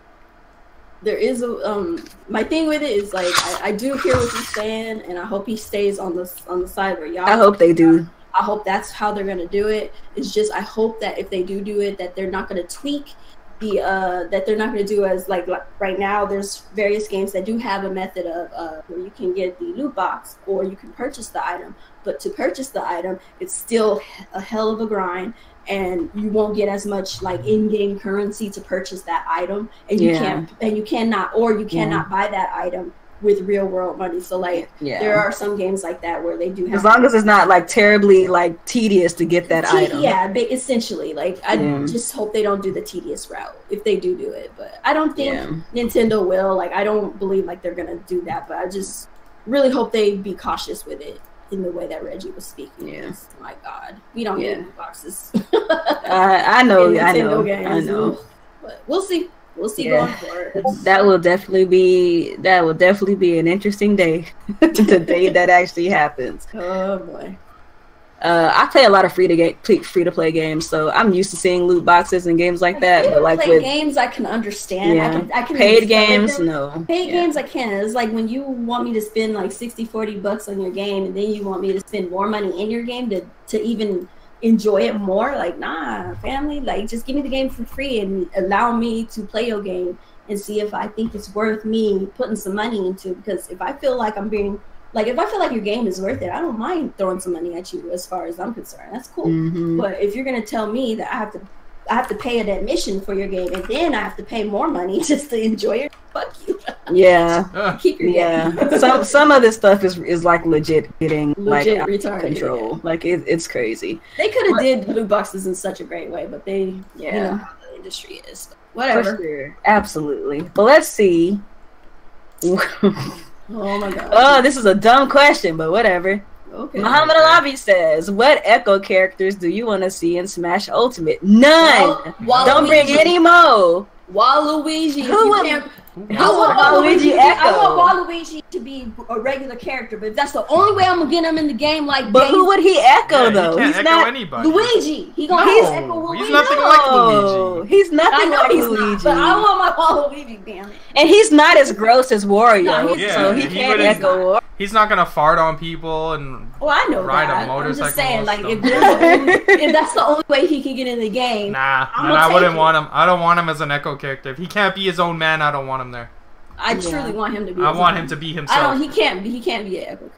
a my thing with it is like I do hear what he's saying, and I hope he stays on the side where y'all. I hope they do. I hope that's how they're gonna do it. It's just I hope that if they do it, that they're not gonna tweak that they're not going to do as like right now. There's various games that do have a method of where you can get the loot box or you can purchase the item. But to purchase the item, it's still a hell of a grind, and you won't get as much like in-game currency to purchase that item, and you cannot buy that item with real world money. So like there are some games like that where they do have, as long as it's not like terribly like tedious to get that item. Yeah, essentially, like I just hope they don't do the tedious route if they do it, but I don't think Nintendo will. Like I don't believe like they're gonna do that, but I just really hope they be cautious with it in the way that Reggie was speaking. Yeah. My God, we don't get loot boxes. I know, but we'll see. We'll see going forward. That will definitely be an interesting day. The day that actually happens. Oh boy. I play a lot of free to play games, so I'm used to seeing loot boxes and games like that. But like with games, I can understand. Yeah. I can paid games, no. Paid games, I can. It's like when you want me to spend like $60-$40 on your game, and then you want me to spend more money in your game to even enjoy it more. Like, nah, family, like just give me the game for free and allow me to play your game and see if I think it's worth me putting some money into. Because if I feel like if I feel like your game is worth it, I don't mind throwing some money at you as far as I'm concerned. That's cool. But if you're gonna tell me that I have to pay an admission for your game and then I have to pay more money just to enjoy it, fuck you. Yeah. Keep your game. Some of this stuff is like legit getting legit like retarded, out of control. Yeah. Like it's crazy. They could have did loot boxes in such a great way, but they you know how the industry is. Whatever. For sure. Absolutely. But let's see. Oh my God. Oh, this is a dumb question, but whatever. Okay. Muhammad Alabi says, "What Echo characters do you want to see in Smash Ultimate?" None. Don't bring any more. Waluigi. Who would? I want Waluigi Echo. I want Waluigi to be a regular character, but if that's the only way I'm gonna get him in the game, like. But who would he echo though? He can't he's echo not anybody. Luigi. He's echo Luigi. He's nothing like Luigi. He's nothing like he's Luigi. Not, but I want my Waluigi, damn it. And he's not as gross as Wario, so he can't wouldn't- echo Wario. He's not gonna fart on people and I know ride that. a motorcycle. I'm just saying, like, stuff. if that's the only way he can get in the game, Nah, and I wouldn't want him. I don't want him as an Echo character. If he can't be his own man, I don't want him there. I truly want him to be. I want him to be himself. He can't be an Echo.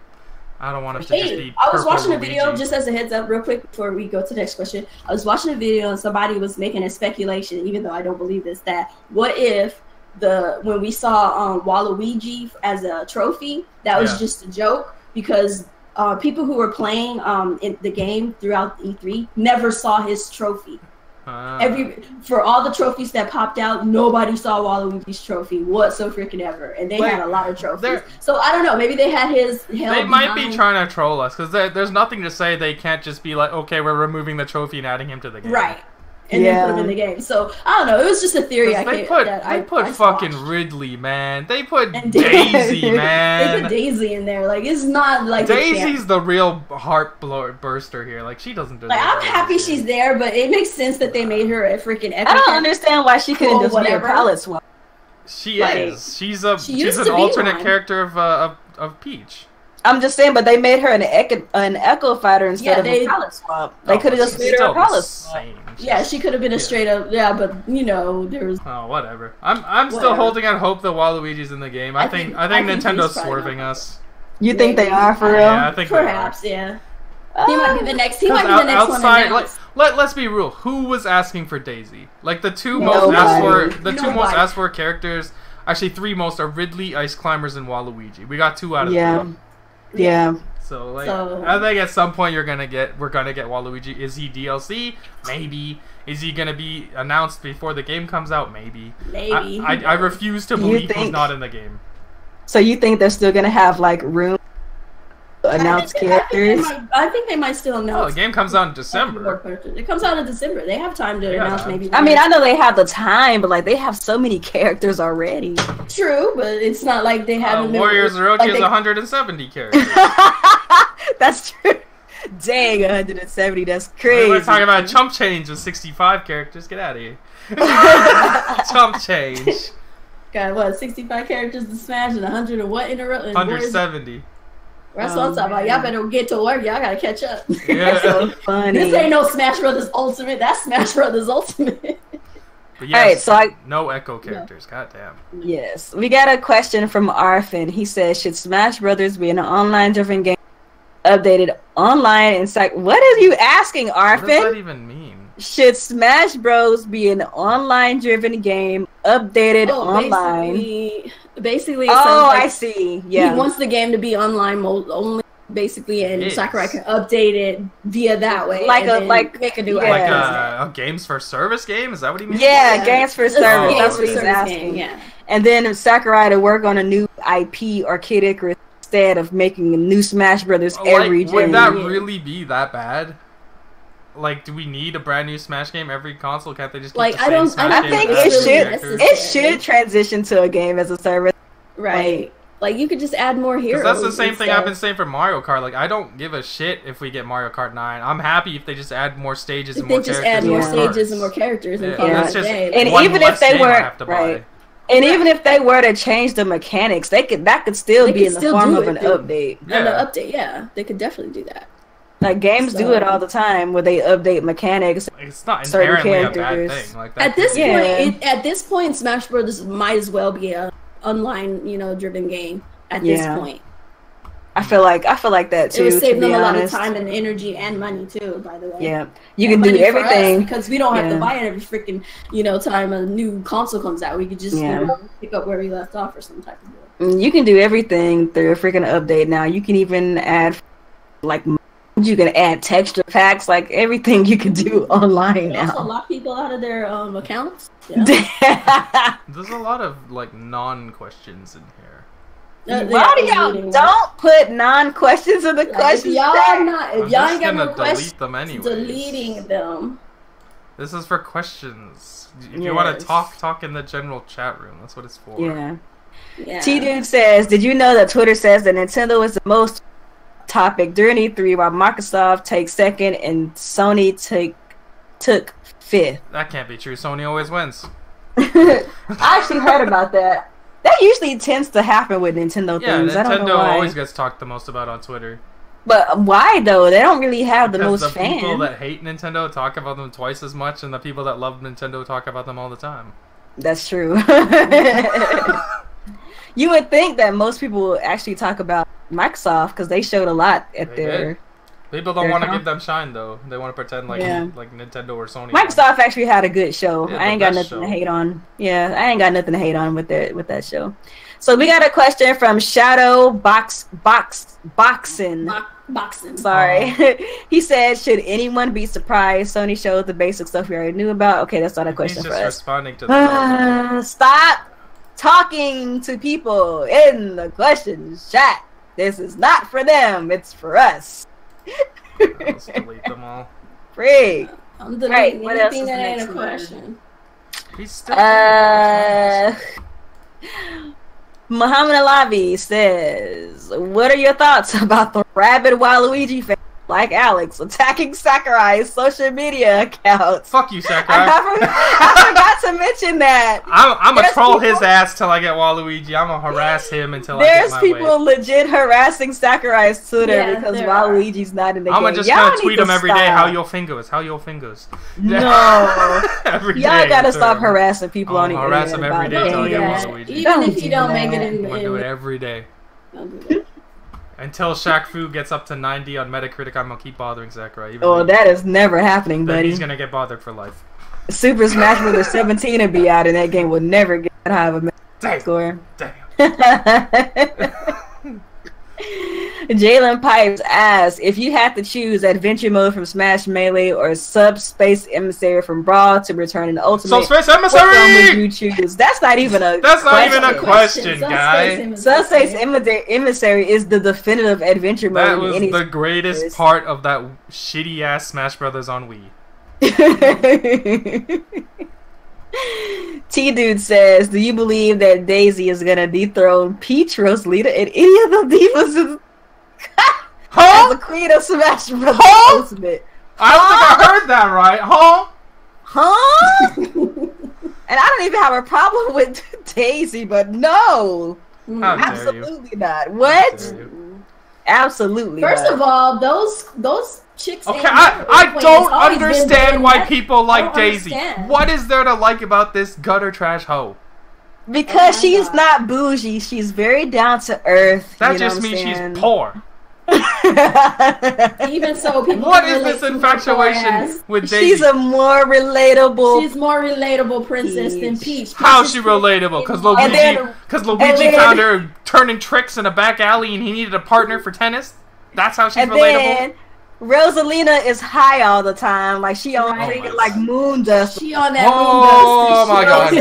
I don't want him to just be. I was watching a Luigi. video, just as a heads up, real quick before we go to the next question. I was watching a video and somebody was making a speculation, even though I don't believe this, that what if when we saw Waluigi as a trophy, that was just a joke, because people who were playing in the game throughout E3 never saw his trophy. For all the trophies that popped out, nobody saw Waluigi's trophy whatsoever, and they had a lot of trophies. So I don't know, maybe they had his. They might be trying to troll us, because there's nothing to say they can't just be like, okay, we're removing the trophy and adding him to the game. Right. And then put him in the game. So I don't know. It was just a theory. They put fucking Ridley, man. They put Daisy, man. They put Daisy in there. Like, it's not like Daisy's the real heart burster here. Like, she doesn't deserve. Like, I'm happy she's there, but it makes sense that they made her a freaking. I don't understand why she couldn't just be a palette swap. She is. She's an alternate character of Peach. I'm just saying, but they made her an Echo fighter instead of a palette swap. They could have just made her a palette swap. Yeah, she could have been a straight up. Yeah, but there was. Oh, whatever. I'm still holding out hope that Waluigi's in the game. I think Nintendo's swerving us. You think they are for real? Yeah, I think perhaps. Yeah. He might be the next. He might be the next one. Let's be real. Who was asking for Daisy? Like the two most asked for characters. Actually, three most are Ridley, Ice Climbers, and Waluigi. We got 2 out of 3. Yeah. So I think at some point we're gonna get Waluigi. Is he DLC? Maybe. Is he gonna be announced before the game comes out? Maybe. I refuse to believe he's not in the game. So you think they're still gonna have like room to announce characters? I think they might still announce. Oh, the game comes out in December. It comes out in December. They have time to announce maybe. I mean, I know they have the time, but like they have so many characters already. True, but it's not like they haven't. Warriors Orochi has 170 characters. That's true. Dang, 170. That's crazy. We're talking about chump change with 65 characters. Get out of here. Chump change. Got what? 65 characters to Smash and 100 and what in a row? 170. That's what I'm talking about. Y'all better get to work. Y'all gotta catch up. Yeah. That's so funny. This ain't no Smash Brothers Ultimate. That's Smash Brothers Ultimate. But yes, all right, so no echo characters. God damn. Yes, we got a question from Arfin. He says, "Should Smash Brothers be an online-driven game, updated online and What are you asking, Arfin? What does that even mean? Should Smash Bros be an online-driven game, updated online?" Basically, oh, like I see. Yeah, he wants the game to be online mode only, basically, and Sakurai can update it via that way. Make a new like a games for service game. Is that what he means? Yeah, games for service. That's what he's asking. Yeah. And then Sakurai to work on a new IP or Kid Icarus instead of making a new Smash Brothers every gen. Would that really be that bad? Like, do we need a brand new Smash game every console? Can't they just keep the same Smash I game think with it should transition to a game as a service. Right. Like you could just add more heroes. That's the same thing I've been saying for Mario Kart. Like, I don't give a shit if we get Mario Kart 9. I'm happy if they just add more stages and more characters. They just add more stages and more characters and that's just and even if they were and even if they were to change the mechanics, that could still be in the form of an update. And an update, they could definitely do that. Like games do it all the time, where they update mechanics. It's not inherently a bad thing. Like that at this point, Smash Brothers might as well be a online, driven game. At this point, I feel like that too. It would save them a lot of time and energy and money too. By the way, yeah, you can do everything because we don't have to buy it every freaking time a new console comes out. We could just pick up where we left off or some type of deal. You can do everything through a freaking update now. You can even add you can add texture packs, like everything you can do online now. Also lock people out of their accounts. Yeah. There's a lot of non-questions in here. Why do y'all don't put non-questions in the questions? If y'all ain't got no questions, delete them anyways. Deleting them. This is for questions. If you want to talk in the general chat room. That's what it's for. Yeah. T-Dude says, "Did you know that Twitter says that Nintendo is the most topic during E3, while Microsoft takes second and Sony took fifth?" That can't be true. Sony always wins. I actually heard about that. That usually tends to happen with Nintendo things. Yeah, Nintendo I don't know why. Always gets talked the most about on Twitter. But why though? They don't really have the most fans. The people that hate Nintendo talk about them twice as much, and the people that love Nintendo talk about them all the time. That's true. You would think that most people actually talk about Microsoft because they showed a lot at their. People don't want to give them shine though. They want to pretend like Nintendo or Sony. Microsoft actually had a good show. I ain't got nothing to hate on. Yeah, I ain't got nothing to hate on with that show. So we got a question from Shadow Boxing. Sorry. He said, "Should anyone be surprised Sony showed the basic stuff we already knew about?" Okay, that's not a question for us. Responding to the stop talking to people in the questions chat. This is not for them. It's for us. Let's delete them all. Freak. I'm deleting anything that ain't a question. He's still Muhammad Alavi says, "What are your thoughts about the rabid Waluigi fans like Alex attacking Sakurai's social media accounts?" Fuck you, Sakurai. I forgot to mention that. I'm gonna troll his ass till I get Waluigi. I'm gonna harass him until I get my way. There's people legit harassing Sakurai's Twitter because Waluigi's not in the game. I'm just gonna tweet him every day. How your fingers? How your fingers? No. Every Y'all day, gotta stop harassing people on the internet. Harass him every day till I get Waluigi. Even if you don't make it in. I'm gonna do it every day. Don't do that. Until Shaq Fu gets up to 90 on Metacritic, I'm gonna keep bothering Sakurai. That is never happening, buddy. He's gonna get bothered for life. Super Smash Bros. 17 would be out, and that game would never get that high of a score. Damn. Jalen Pipes asks, "If you had to choose Adventure Mode from Smash Melee or Subspace Emissary from Brawl to return in the Ultimate, Subspace Emissary! Which one would you choose?" That's not even a question, guy. Subspace Emissary is the definitive adventure mode. That was the greatest part of that shitty ass Smash Brothers on Wii. T-Dude says, "Do you believe that Daisy is gonna dethrone Peach, Rosalita, and any of the divas as the queen of Smash Bros. Ultimate?" I don't think I heard that right. And I don't even have a problem with Daisy, but no. How absolutely not. What? Absolutely. First of all, those chicks. Okay, I don't understand why people like Daisy. What is there to like about this gutter trash hoe? Because she's not bougie. She's very down to earth. That just means she's poor. Even so, people. What is this infatuation with Daisy? She's a more relatable. She's more relatable princess than Peach. How's she relatable? Because Luigi found her turning tricks in a back alley, and he needed a partner for tennis. That's how she's relatable. Then Rosalina is high all the time. Like she on like moon dust. She on that moon dust. Oh my god.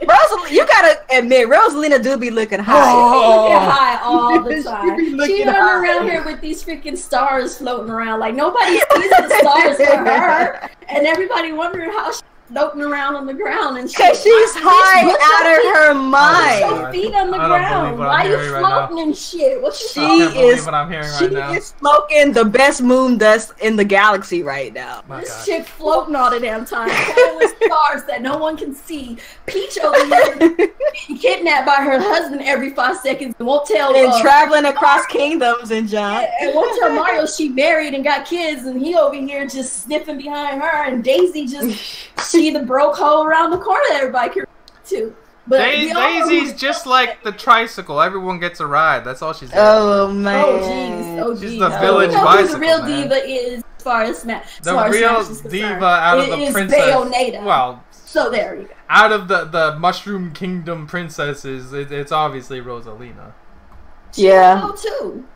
Rosalina, you gotta admit, Rosalina do be looking high. Looking high all the time. She running high. around here with these freaking stars floating around. Like nobody sees the stars for her, and everybody wondering how she's floating around on the ground. And because she's high out of her mind. Put your feet on the ground. Why are you floating and shit? What you what I'm hearing right now. She is smoking the best moon dust in the galaxy right now. This chick floating all the damn time, with stars that no one can see. Peach over here getting kidnapped by her husband every 5 seconds and won't tell. And traveling across kingdoms and John. And won't tell Mario she married and got kids, and he over here just sniffing behind her, and Daisy just she the broke hoe around the corner that everybody can to. But Daisy's just like the tricycle. Everyone gets a ride. That's all she's doing. Oh man. Oh jeez. Oh jeez. She's the village who bicycle, the real man. diva is as far as Smash. The real diva out of the princess. Bayonetta. Well, so there you go. Out of the Mushroom Kingdom princesses, it's obviously Rosalina. Yeah. Oh too.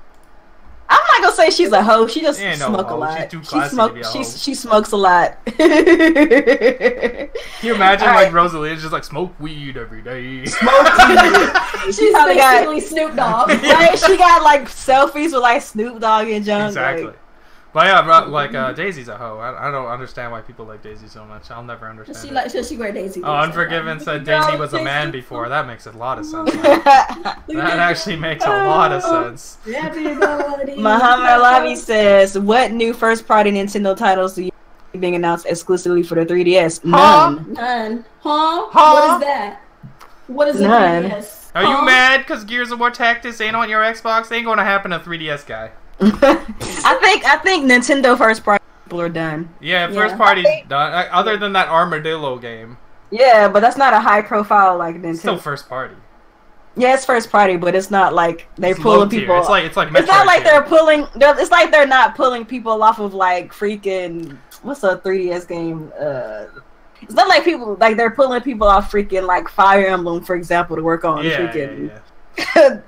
I'm not gonna say she's a hoe. She just Ain't no smoke a hoe. lot. She's too classy to be a hoe. She smokes a lot. Can you imagine like Rosalina's just like smoke weed every day? Smoke weed. She's basically Snoop Dogg. Right? She got like selfies with like Snoop Dogg and John. Exactly. Like, But yeah, like Daisy's a hoe. I don't understand why people like Daisy so much. I'll never understand. She wear Daisy. Oh, Unforgiven said Daisy was a man before. That makes a lot of sense. That actually makes a lot of sense. Muhammad Alavi says, "What new first-party Nintendo titles do you being announced exclusively for the 3DS?" None. None. Huh? What is that? What is None. 3DS? Are you mad because Gears of War Tactics ain't on your Xbox? Ain't gonna happen to 3DS guy. I think Nintendo first party people are done. Yeah, first party's done. Other than that Armadillo game. Yeah, but that's not a high profile like Nintendo. Still first party. Yeah, it's first party, but it's not like they're pulling people. It's like it's not like they're pulling. It's like they're not pulling people off of like freaking what's a 3DS game? It's not like people like they're pulling people off freaking like Fire Emblem, for example, to work on freaking. Yeah.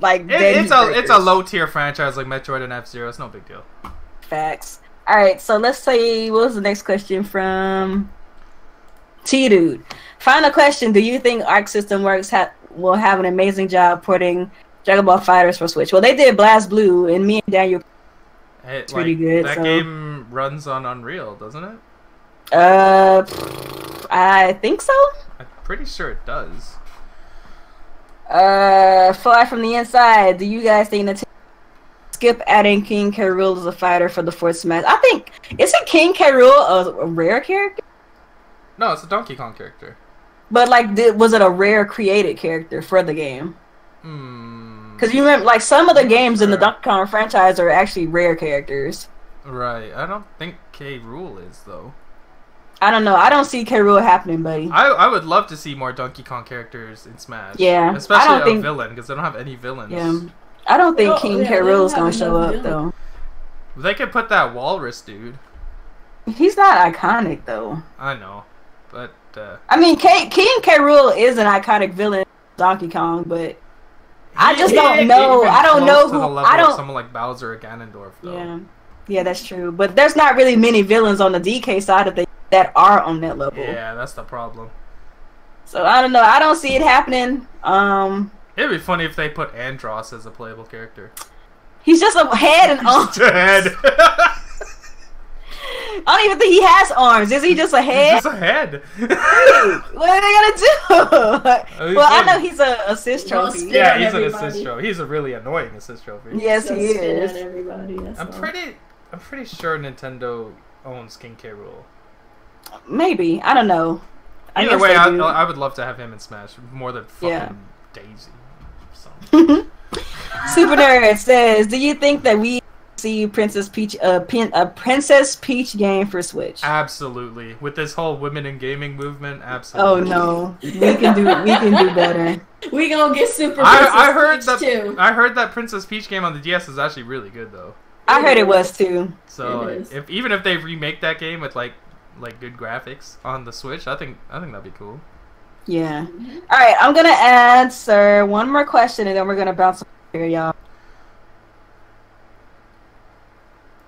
Like it's a low tier franchise like Metroid and F-Zero. It's no big deal. Facts. All right, so let's say what was the next question from T-Dude. Final question: do you think Arc System Works will have an amazing job porting Dragon Ball FighterZ for Switch? Well, they did Blast Blue, and me and Daniel. It's pretty good. That game runs on Unreal, doesn't it? I think so. I'm pretty sure it does. Fly from the inside. Do you guys think that skip adding King K. Rool as a fighter for the fourth Smash? I think isn't King K. Rool a rare character? No, it's a Donkey Kong character. But like, was it a rare created character for the game? Because you remember, like some of the games in the Donkey Kong franchise are actually rare characters. Right. I don't think K. Rool is though. I don't know. I don't see K. Rool happening, buddy. I would love to see more Donkey Kong characters in Smash. Yeah. Especially a villain, because they don't have any villains. Yeah. I don't think King K. Rool is going to show up, though. They could put that Walrus dude. He's not iconic, though. I know. But, I mean, King K. Rool is an iconic villain in Donkey Kong, but I just don't know. I don't know who. I don't. Someone like Bowser or Ganondorf, though. Yeah. Yeah, that's true. But there's not really many villains on the DK side of things that are on that level. Yeah, that's the problem. So I don't know. I don't see it happening. It'd be funny if they put Andross as a playable character. He's just a head and arms. Head. I don't even think he has arms. Is he just a head? He's just a head. What are they gonna do? Well, I know he's an assist trophy. Yeah, he's an assist trophy. He's a really annoying assist trophy. Yes, he is. I'm pretty sure Nintendo owns King K. Rool. Maybe. I don't know. Either way, I would love to have him in Smash more than fucking Daisy. Super Nerd says, do you think that we see Princess Peach a Princess Peach game for Switch? Absolutely. With this whole women in gaming movement, absolutely. Oh no, we can do better. We gonna get Super I heard Peach that too. I heard that Princess Peach game on the DS is actually really good though. I heard it was too. So even if they remake that game with like good graphics on the Switch, I think that'd be cool. Yeah. All right, I'm gonna answer one more question and then we're gonna bounce here, y'all.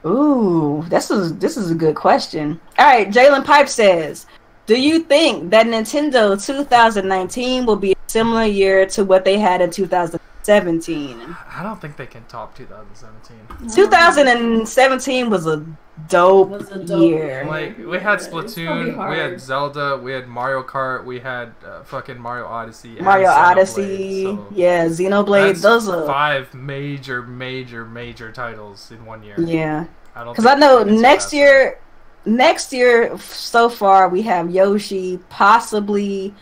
Ooh, this is a good question. All right, Jalen Pipe says, do you think that Nintendo 2019 will be a similar year to what they had in 2017? I don't think they can top 2017. 2017 was a dope year. Like, we had Splatoon, we had Zelda, we had Mario Kart, we had fucking Mario Odyssey. Mario Odyssey, so yeah, Xenoblade. Those are 5 major titles in one year. Yeah, because I know next year so far we have Yoshi, possibly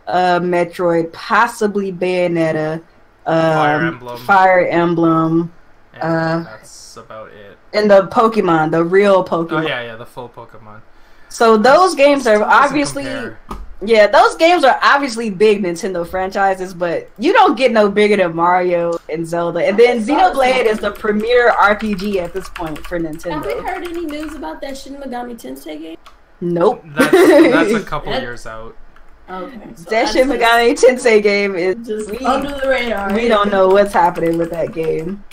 Metroid, possibly Bayonetta, Fire Emblem. And that's about it. And the Pokemon, the real Pokemon. Oh yeah, the full Pokemon. So those games are obviously, yeah, those games are obviously big Nintendo franchises, but you don't get no bigger than Mario and Zelda. And then Xenoblade is the premier RPG at this point for Nintendo. Have we heard any news about that Shin Megami Tensei game? Nope. That's a couple years out. Okay. So that Shin Megami Tensei game is just under the radar. We don't know what's happening with that game.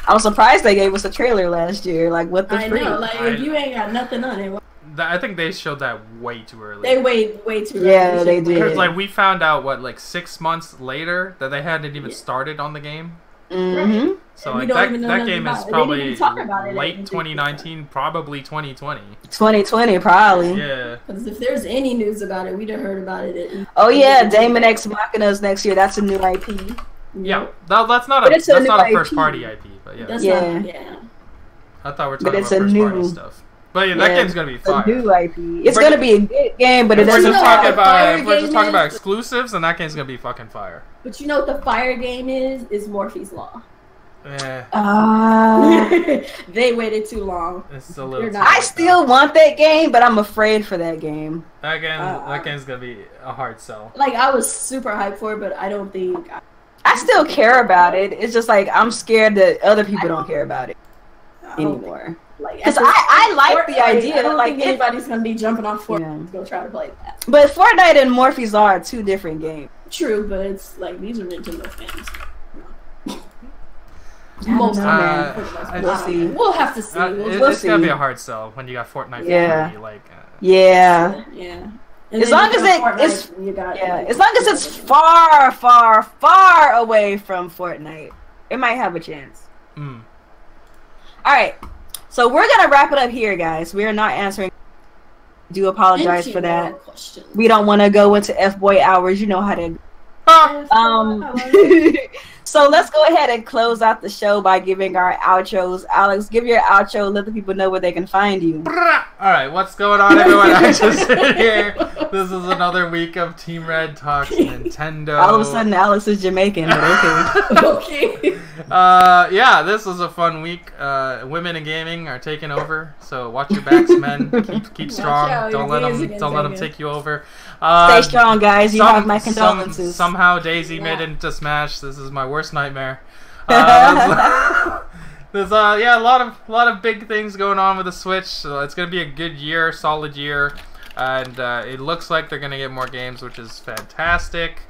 I was surprised they gave us a trailer last year. Like, what the freak? I know, like, if you ain't got nothing on it. I think they showed that way too early. They way too early. Yeah, they did. Because, like, we found out, what, like 6 months later that they hadn't even started on the game? Mm-hmm. Right. So, like, that game is probably late 2019, probably 2020. 2020, probably. Yeah. Because if there's any news about it, we'd have heard about it. Oh, yeah, Damon X Machina's next year. That's a new IP. Yeah, that's not a first party IP, but yeah. Yeah. I thought we were talking about first party stuff. But yeah, that game's gonna be fire. A new IP. It's gonna be a good game, but it doesn't. We're just talking about exclusives, and that game's gonna be fucking fire. But you know what the fire game is Morphe's Law. They waited too long. It's a little. I still want that game, but I'm afraid for that game. That game's gonna be a hard sell. Like, I was super hyped for it, but I don't think. I still care about it. It's just like I'm scared that other people don't care about it anymore. Because I like the idea. I don't like think anybody's gonna be jumping off Fortnite to go try to play that. But Fortnite and Morphe's Law are two different games. True, but it's like these are Nintendo fans. Most we'll see. We'll have to see. It's gonna be a hard sell when you got Fortnite. Yeah. Yeah. As long as it's far away from Fortnite, it might have a chance. All right, so we're gonna wrap it up here, guys. We are not answering. Do apologize for that. We don't want to go into F-boy hours. You know how to. So let's go ahead and close out the show by giving our outros. Alex, give your outro. Let the people know where they can find you. Alright, what's going on, everyone? I just sit here. This is another week of Team Red Talks Nintendo. All of a sudden, Alex is Jamaican, but okay. Okay. Yeah, this was a fun week. Women in gaming are taking over, so watch your backs, men. Keep strong. Don't let them take you over. Stay strong, guys. You have my condolences. Somehow Daisy made it into Smash. This is my worst nightmare. There's a lot of big things going on with the Switch. So it's gonna be a good year, solid year, and it looks like they're gonna get more games, which is fantastic.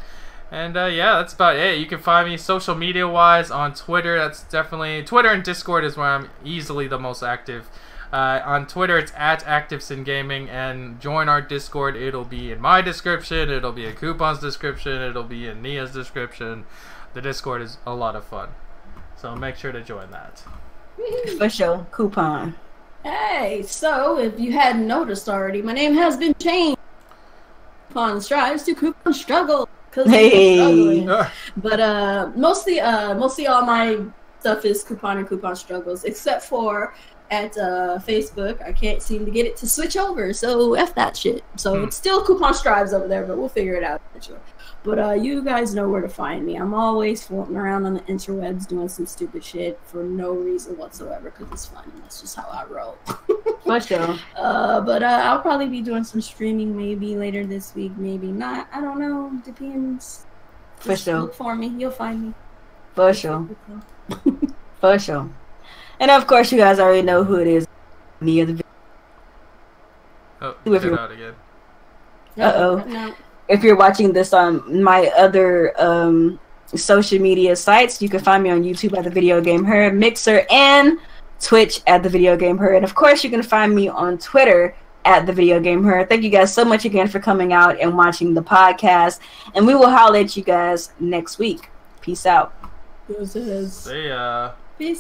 And yeah, that's about it. You can find me social media wise on Twitter. That's definitely Twitter and Discord is where I'm easily the most active. On Twitter, it's @ActiveSinGaming, and join our Discord. It'll be in my description. It'll be in Kuuppon's description. It'll be in Nia's description. The Discord is a lot of fun, so make sure to join that. For sure, Kuuppon. Hey, so if you hadn't noticed already, my name has been changed. Kuuppon Stives to Kuuppon Struggle. Hey. But mostly all my stuff is Kuuppon and Kuuppon Struggles, except for at Facebook. I can't seem to get it to switch over, so F that shit. So it's still Kuuppon Stives over there, but we'll figure it out. But you guys know where to find me. I'm always floating around on the interwebs doing some stupid shit for no reason whatsoever because it's fun. That's just how I roll. For sure. But I'll probably be doing some streaming maybe later this week, maybe not. I don't know. Depends. For sure. Look for me. You'll find me. For sure. For sure. And of course, you guys already know who it is. Me or the video. Oh, get out again. Uh-oh. No. If you're watching this on my other social media sites, you can find me on YouTube at TheVideoGamHer, Mixer, and Twitch at TheVideoGamHer. And of course, you can find me on Twitter at TheVideoGamHer. Thank you guys so much again for coming out and watching the podcast. And we will holler at you guys next week. Peace out. Deuces. See ya.